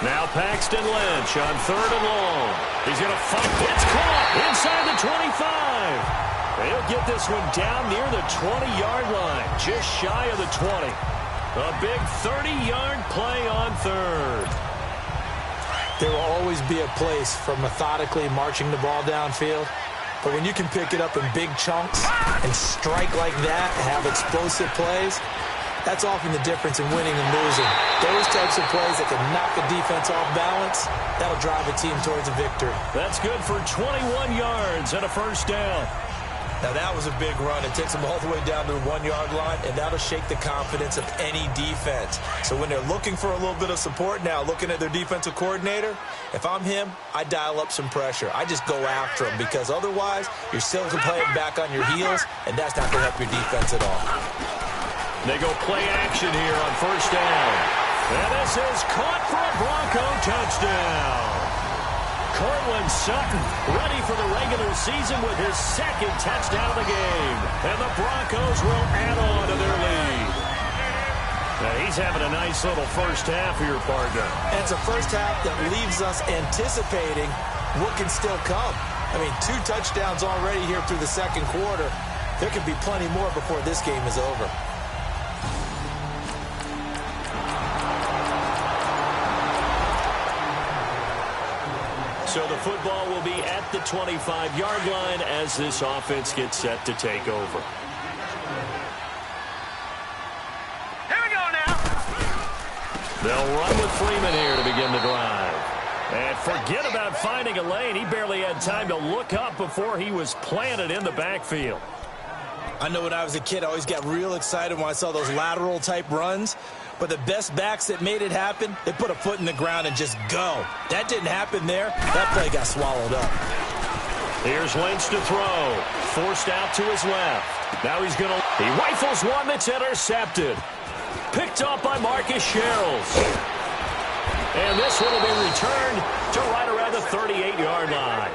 Now Paxton Lynch on 3rd and long. He's going to fight. It's caught inside the 25. They'll get this one down near the 20-yard line, just shy of the 20. A big 30-yard play on 3rd. There will always be a place for methodically marching the ball downfield. But when you can pick it up in big chunks and strike like that, have explosive plays, that's often the difference in winning and losing. Those types of plays that can knock a defense off balance, that'll drive a team towards a victory. That's good for 21 yards and a first down. Now, that was a big run. It takes them all the way down to the 1-yard line, and that'll shake the confidence of any defense. So when they're looking for a little bit of support now, looking at their defensive coordinator, if I'm him, I dial up some pressure. I just go after him because otherwise you're still playing back on your heels, and that's not going to help your defense at all. They go play action here on first down. And this is caught for a Bronco touchdown. Cortland Sutton ready for the regular season with his 2nd touchdown of the game. And the Broncos will add on to their lead. Now he's having a nice little first half here, partner. And it's a first half that leaves us anticipating what can still come. I mean, 2 touchdowns already here through the 2nd quarter. There could be plenty more before this game is over. So the football will be at the 25-yard line as this offense gets set to take over. Here we go now. They'll run with Freeman here to begin the drive. And forget about finding a lane. He barely had time to look up before he was planted in the backfield. I know when I was a kid, I always got real excited when I saw those lateral-type runs. But the best backs that made it happen, they put a foot in the ground and just go. That didn't happen there. That play got swallowed up. Here's Lynch to throw. Forced out to his left. Now he rifles one that's intercepted. Picked up by Marcus Sherrills. And this one will be returned to right around the 38-yard line.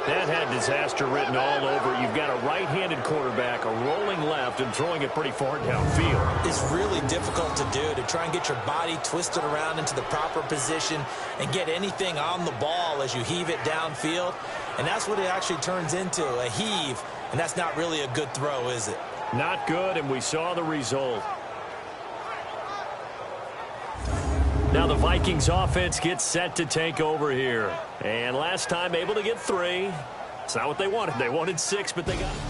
That had disaster written all over. You've got a right-handed quarterback, a rolling left, and throwing it pretty far downfield. It's really difficult to do, to try and get your body twisted around into the proper position and get anything on the ball as you heave it downfield. And that's what it actually turns into, a heave. And that's not really a good throw, is it? Not good, and we saw the result. Now the Vikings offense gets set to take over here. And last time able to get 3. It's not what they wanted. They wanted 6, but they got it.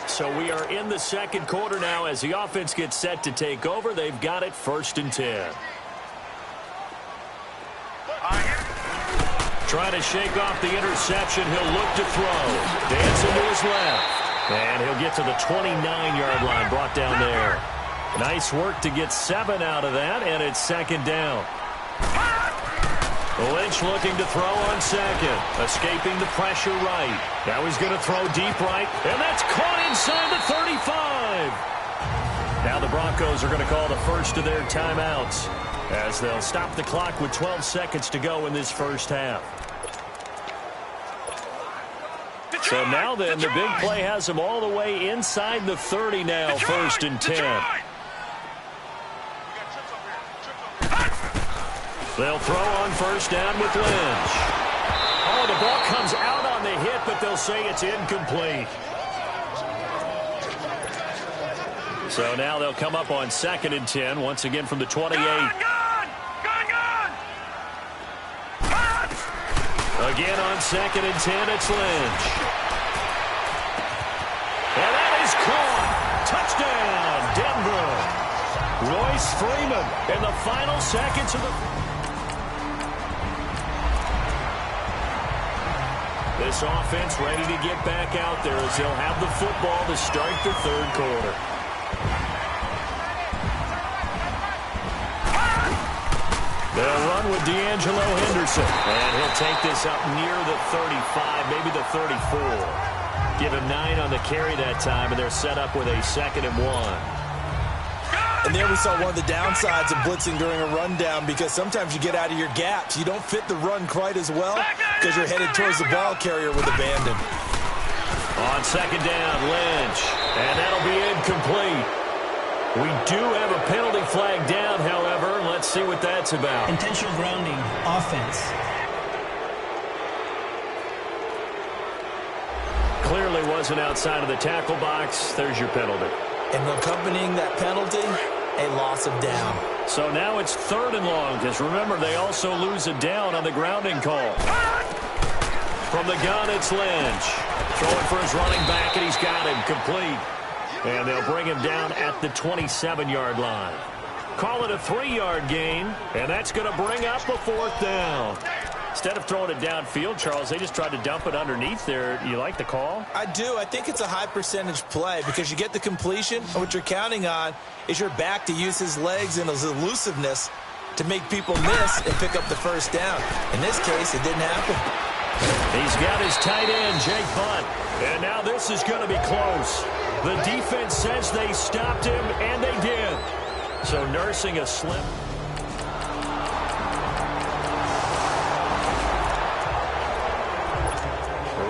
So we are in the 2nd quarter now as the offense gets set to take over. They've got it 1st and 10. Trying to shake off the interception. He'll look to throw. Dancing to his left. And he'll get to the 29-yard line, brought down there. Nice work to get 7 out of that, and it's second down. Lynch looking to throw on second. Escaping the pressure right. Now he's going to throw deep right, and that's caught inside the 35. Now the Broncos are going to call the first of their timeouts as they'll stop the clock with 12 seconds to go in this first half. So now then, the big play has them all the way inside the 30 now, first and 10. They'll throw on first down with Lynch. Oh, the ball comes out on the hit, but they'll say it's incomplete. So now they'll come up on second and 10, once again from the 28. Again on second and 10, it's Lynch. And that is caught. Touchdown, Denver. Royce Freeman in the final seconds of the... This offense ready to get back out there as they'll have the football to start the third quarter. They'll run with D'Angelo Henderson. And he'll take this up near the 35, maybe the 34. Give him 9 on the carry that time, and they're set up with a second and 1. And there we saw one of the downsides of blitzing during a rundown, because sometimes you get out of your gaps. You don't fit the run quite as well because you're headed towards the ball carrier with abandon. On second down, Lynch. And that'll be incomplete. We do have a penalty flag down, however. Let's see what that's about. Intentional grounding, offense. Clearly wasn't outside of the tackle box. There's your penalty. And accompanying that penalty, a loss of down. So now it's third and long, because remember, they also lose a down on the grounding call. From the gun, it's Lynch. Throwing for his running back, and he's got him complete. And they'll bring him down at the 27-yard line. Call it a 3-yard gain, and that's going to bring up a fourth down. Instead of throwing it downfield, Charles, they just tried to dump it underneath there. You like the call? I do. I think it's a high percentage play because you get the completion, and what you're counting on is your back to use his legs and his elusiveness to make people miss and pick up the first down. In this case, it didn't happen. He's got his tight end, Jake Butt. And now this is going to be close. The defense says they stopped him, and they did. So nursing a slip.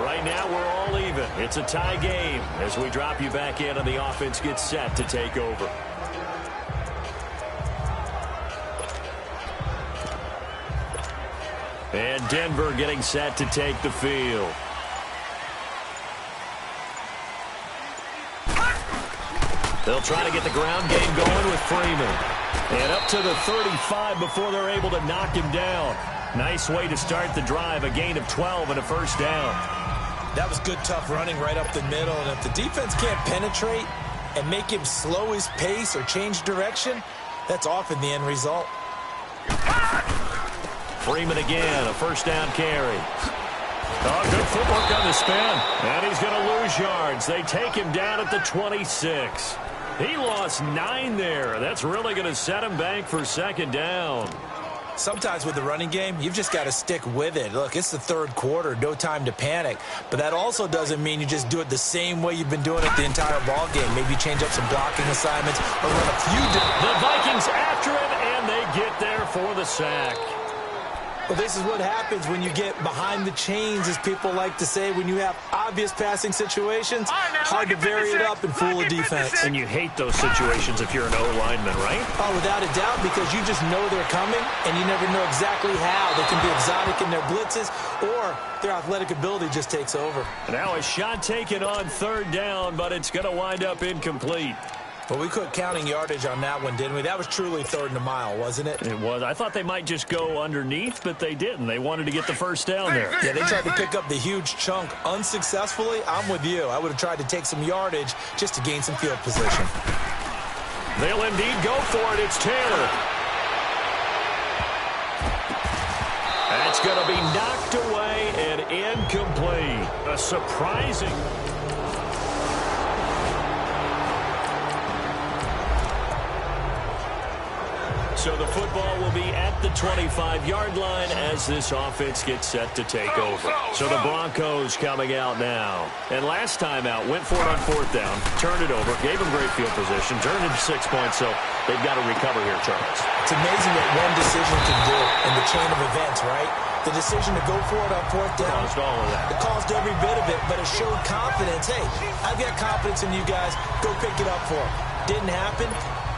Right now we're all even. It's a tie game as we drop you back in and the offense gets set to take over. And Denver getting set to take the field. They'll try to get the ground game going with Freeman. And up to the 35 before they're able to knock him down. Nice way to start the drive. A gain of 12 and a first down. That was good, tough running right up the middle. And if the defense can't penetrate and make him slow his pace or change direction, that's often the end result. Freeman again, a first down carry. Oh, good footwork on the spin. And he's going to lose yards. They take him down at the 26. He lost 9 there. That's really going to set him back for second down. Sometimes with the running game, you've just got to stick with it. Look, it's the third quarter, no time to panic. But that also doesn't mean you just do it the same way you've been doing it the entire ball game. Maybe change up some blocking assignments or run a few. The Vikings after him, and they get there for the sack. Well, this is what happens when you get behind the chains, as people like to say, when you have obvious passing situations. Hard to vary it up and fool a defense. And you hate those situations if you're an O-lineman, right? Oh, without a doubt, because you just know they're coming, and you never know exactly how. They can be exotic in their blitzes, or their athletic ability just takes over. Now a shot taken on third down, but it's going to wind up incomplete. Well, we quit counting yardage on that one, didn't we? That was truly third and a mile, wasn't it? It was. I thought they might just go underneath, but they didn't. They wanted to get the first down there. Yeah, they tried to pick up the huge chunk unsuccessfully. I'm with you. I would have tried to take some yardage just to gain some field position. They'll indeed go for it. It's Taylor. That's going to be knocked away and incomplete. A surprising... So the football will be at the 25-yard line as this offense gets set to take over. So the Broncos coming out now. And last time out, went for it on 4th down, turned it over, gave them great field position, turned it 6 points, so they've got to recover here, Charles. It's amazing what one decision can do in the chain of events, right? The decision to go for it on 4th down. Caused all of that. It caused every bit of it, but it showed confidence. Hey, I've got confidence in you guys. Go pick it up for them. Didn't happen.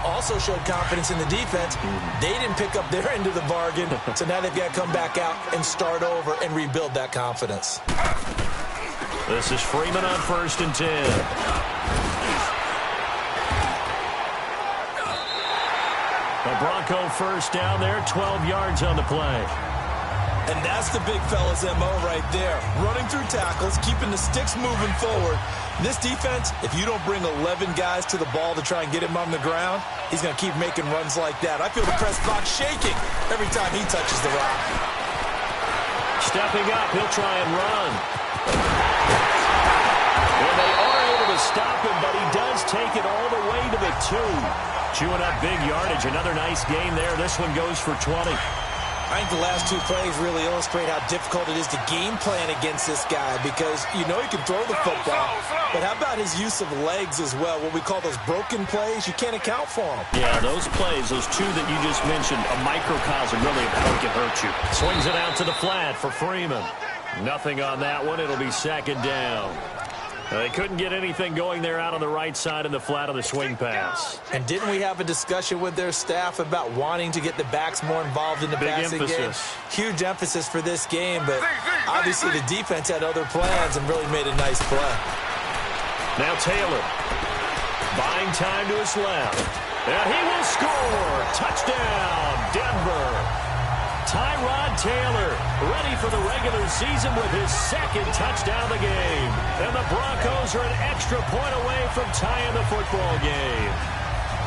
Also showed confidence in the defense. They didn't pick up their end of the bargain, so now they've got to come back out and start over and rebuild that confidence. This is Freeman on 1st and 10. The Bronco first down there, 12 yards on the play. And that's the big fella's MO right there. Running through tackles, keeping the sticks moving forward. This defense, if you don't bring 11 guys to the ball to try and get him on the ground, he's going to keep making runs like that. I feel the press box shaking every time he touches the rock. Stepping up, he'll try and run. And they are able to stop him, but he does take it all the way to the 2. Chewing up big yardage. Another nice gain there. This one goes for 20. I think the last 2 plays really illustrate how difficult it is to game plan against this guy because you know he can throw the football, but how about his use of legs as well, what we call those broken plays? You can't account for them. Yeah, those plays, those 2 that you just mentioned, a microcosm really of how it can hurt you. Swings it out to the flat for Freeman. Nothing on that one. It'll be 2nd down. They couldn't get anything going there out on the right side in the flat of the swing pass. And didn't we have a discussion with their staff about wanting to get the backs more involved in the passing game? Huge emphasis for this game, but obviously the defense had other plans and really made a nice play. Now Taylor, buying time to his left. And he will score. Touchdown, Denver. Tyrod Taylor ready for the regular season with his 2nd touchdown of the game. And the Broncos are an extra point away from tying the football game.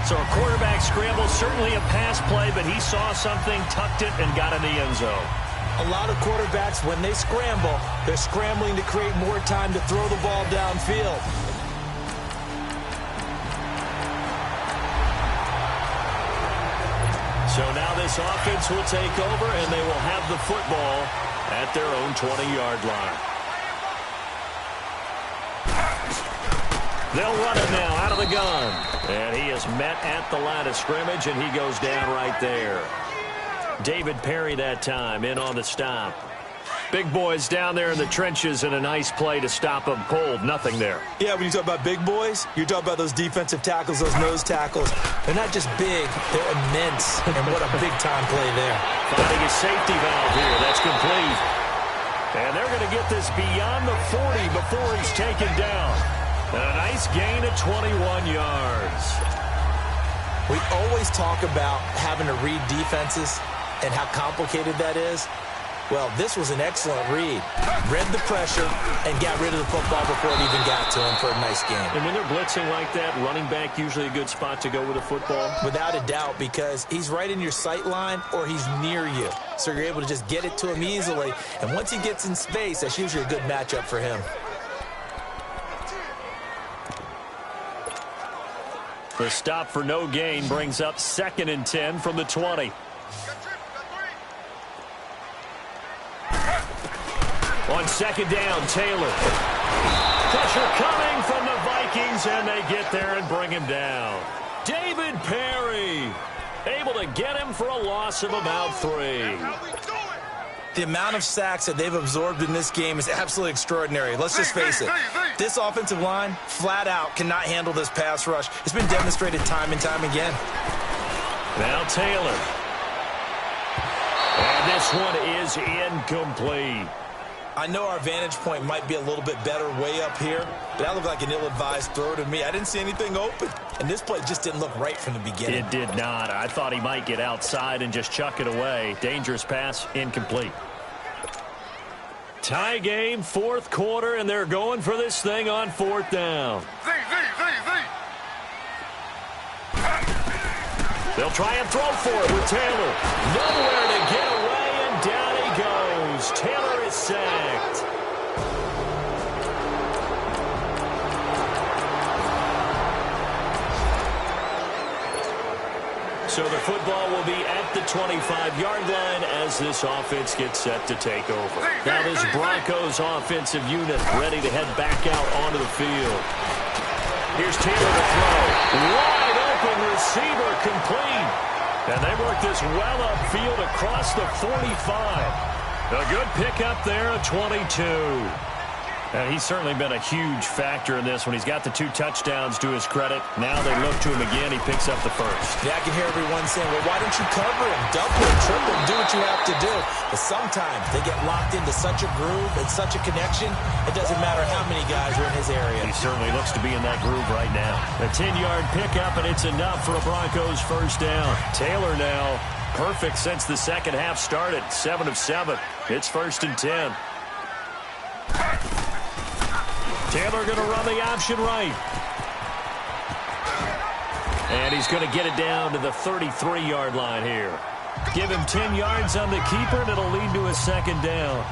So a quarterback scramble, certainly a pass play, but he saw something, tucked it, and got in the end zone. A lot of quarterbacks, when they scramble, they're scrambling to create more time to throw the ball downfield. So now this offense will take over, and they will have the football at their own 20-yard line. They'll run it now out of the gun. And he is met at the line of scrimmage, and he goes down right there. David Perry that time in on the stop. Big boys down there in the trenches, and a nice play to stop them cold. Nothing there. Yeah, when you talk about big boys, you're talking about those defensive tackles, those nose tackles. They're not just big, they're immense. And what a big-time play there. Finding a safety valve here. That's complete. And they're going to get this beyond the 40 before he's taken down. And a nice gain of 21 yards. We always talk about having to read defenses and how complicated that is. Well, this was an excellent read. Read the pressure and got rid of the football before it even got to him for a nice game. And when they're blitzing like that, running back usually a good spot to go with the football? Without a doubt, because he's right in your sight line or he's near you. So you're able to just get it to him easily. And once he gets in space, that's usually a good matchup for him. The stop for no gain brings up 2nd and 10 from the 20. On 2nd down, Taylor. Pressure coming from the Vikings, and they get there and bring him down. David Perry able to get him for a loss of about 3. The amount of sacks that they've absorbed in this game is absolutely extraordinary. Let's just face it. This offensive line, flat out, cannot handle this pass rush. It's been demonstrated time and time again. Now Taylor. And this one is incomplete. I know our vantage point might be a little bit better way up here, but that looked like an ill-advised throw to me. I didn't see anything open, and this play just didn't look right from the beginning. It did not. I thought he might get outside and just chuck it away. Dangerous pass, incomplete. Tie game, 4th quarter, and they're going for this thing on 4th down. They'll try and throw for it with Taylor. Nowhere to get away, and down he goes. Taylor is sacked. So the football will be at the 25-yard line as this offense gets set to take over. Now this Broncos offensive unit ready to head back out onto the field. Here's Taylor to throw. Wide open receiver complete. And they work this well upfield across the 45. A good pickup there at 22. And he's certainly been a huge factor in this when he's got the 2 touchdowns to his credit. Now they look to him again. He picks up the first. Yeah, I can hear everyone saying, well, why don't you cover him? Double him, triple him, do what you have to do. But sometimes they get locked into such a groove and such a connection, it doesn't matter how many guys are in his area. He certainly looks to be in that groove right now. A 10-yard pickup, and it's enough for a Broncos first down. Taylor now perfect since the second half started. 7 of 7. It's 1st and 10. Taylor going to run the option right. And he's going to get it down to the 33-yard line here. Give him 10 yards on the keeper, and it'll lead to a second down.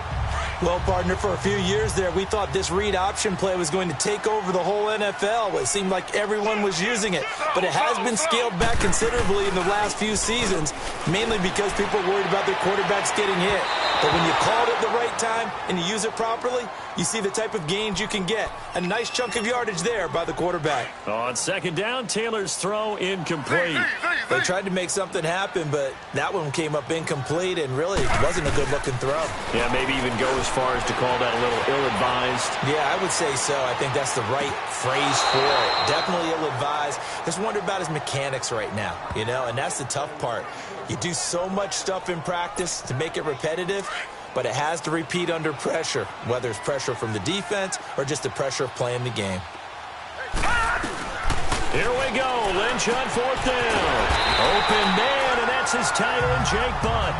Well, partner, for a few years there, we thought this read option play was going to take over the whole NFL. It seemed like everyone was using it. But it has been scaled back considerably in the last few seasons, mainly because people are worried about their quarterbacks getting hit. But when you call it at the right time and you use it properly, you see the type of gains you can get. A nice chunk of yardage there by the quarterback. On second down, Taylor's throw incomplete. They tried to make something happen, but that one came up incomplete and really wasn't a good-looking throw. Yeah, maybe even go as far as to call that a little ill-advised. Yeah, I would say so. I think that's the right phrase for it. Definitely ill-advised. Just wonder about his mechanics right now, you know, and that's the tough part. You do so much stuff in practice to make it repetitive, but it has to repeat under pressure, whether it's pressure from the defense or just the pressure of playing the game. Here we go. Lynch on 4th down. Open man, and that's his tight end, Jake Butt.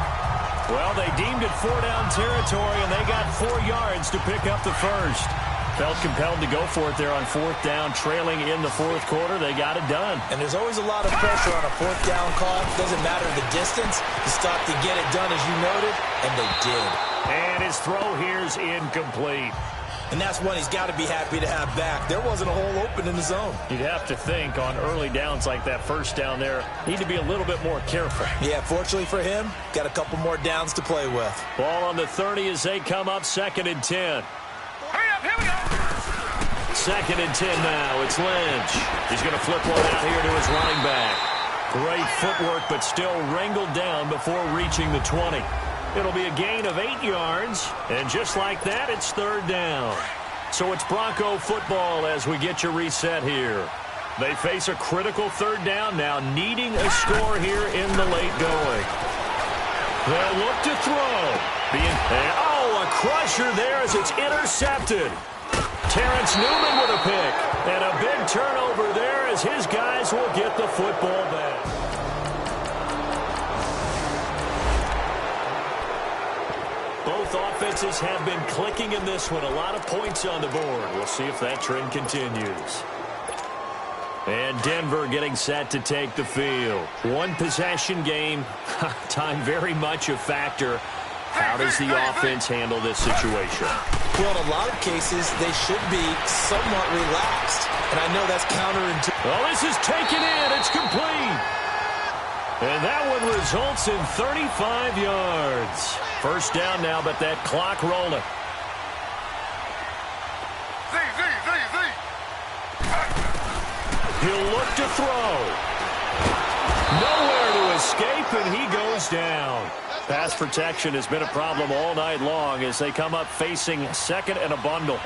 Well, they deemed it 4-down territory, and they got 4 yards to pick up the first. Felt compelled to go for it there on 4th down, trailing in the 4th quarter. They got it done. And there's always a lot of pressure on a 4th down call. Doesn't matter the distance. You stop to get it done, as you noted, and they did. And his throw here's incomplete. And that's one he's got to be happy to have back. There wasn't a hole open in the zone. You'd have to think on early downs like that first down there, need to be a little bit more careful. Yeah, fortunately for him, got a couple more downs to play with. Ball on the 30 as they come up 2nd and 10. Hurry up, here we go. 2nd and 10 now. It's Lynch. He's going to flip one out here to his running back. Great footwork, but still wrangled down before reaching the 20. It'll be a gain of 8 yards, and just like that, it's 3rd down. So it's Bronco football as we get you reset here. They face a critical 3rd down now, needing a score here in the late going. They'll look to throw. A crusher there as it's intercepted. Terrence Newman with a pick. And a big turnover there as his guys will get the football back. Both offenses have been clicking in this one. A lot of points on the board. We'll see if that trend continues. And Denver getting set to take the field. One possession game. Time very much a factor. How does the offense handle this situation? Well, in a lot of cases, they should be somewhat relaxed. And I know that's counterintuitive. Well, this is taken in. It's complete. And that one results in 35 yards. First down now, but that clock rolling. He'll look to throw. Nowhere to escape, and he goes down. Pass protection has been a problem all night long as they come up facing 2nd and a bundle.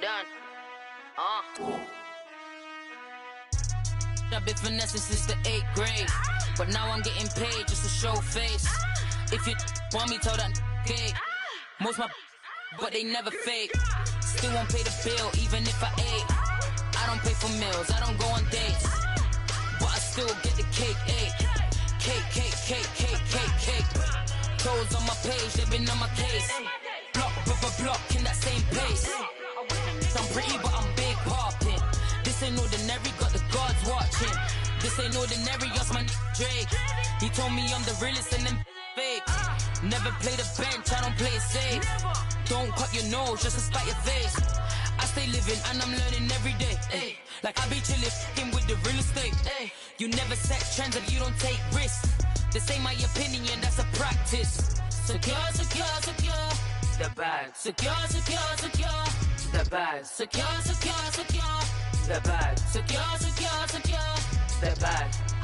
Done. I've been finessing since the 8th grade, but now I'm getting paid just to show face. If you want me, tell that gay. Most my but they never fake. Still won't pay the bill even if I ate. I don't pay for meals, I don't go on dates, but I still get the cake. Cake. Toes on my page, they've been on my case. Block in that same pace. I'm pretty, but I'm big part. ordinary, that's my Drake. He told me I'm the realest and them fake. Never play the bench, I don't play it safe. Don't cut your nose just to spite your face. I stay living and I'm learning every day. Ay. Like I be chillin' with the real estate. Ay. You never set trends if you don't take risks. This ain't my opinion, that's a practice. Secure, secure, secure. The bag. Secure, secure, secure. The bag. Secure, secure, secure. The bag. Secure, secure, secure. The bag.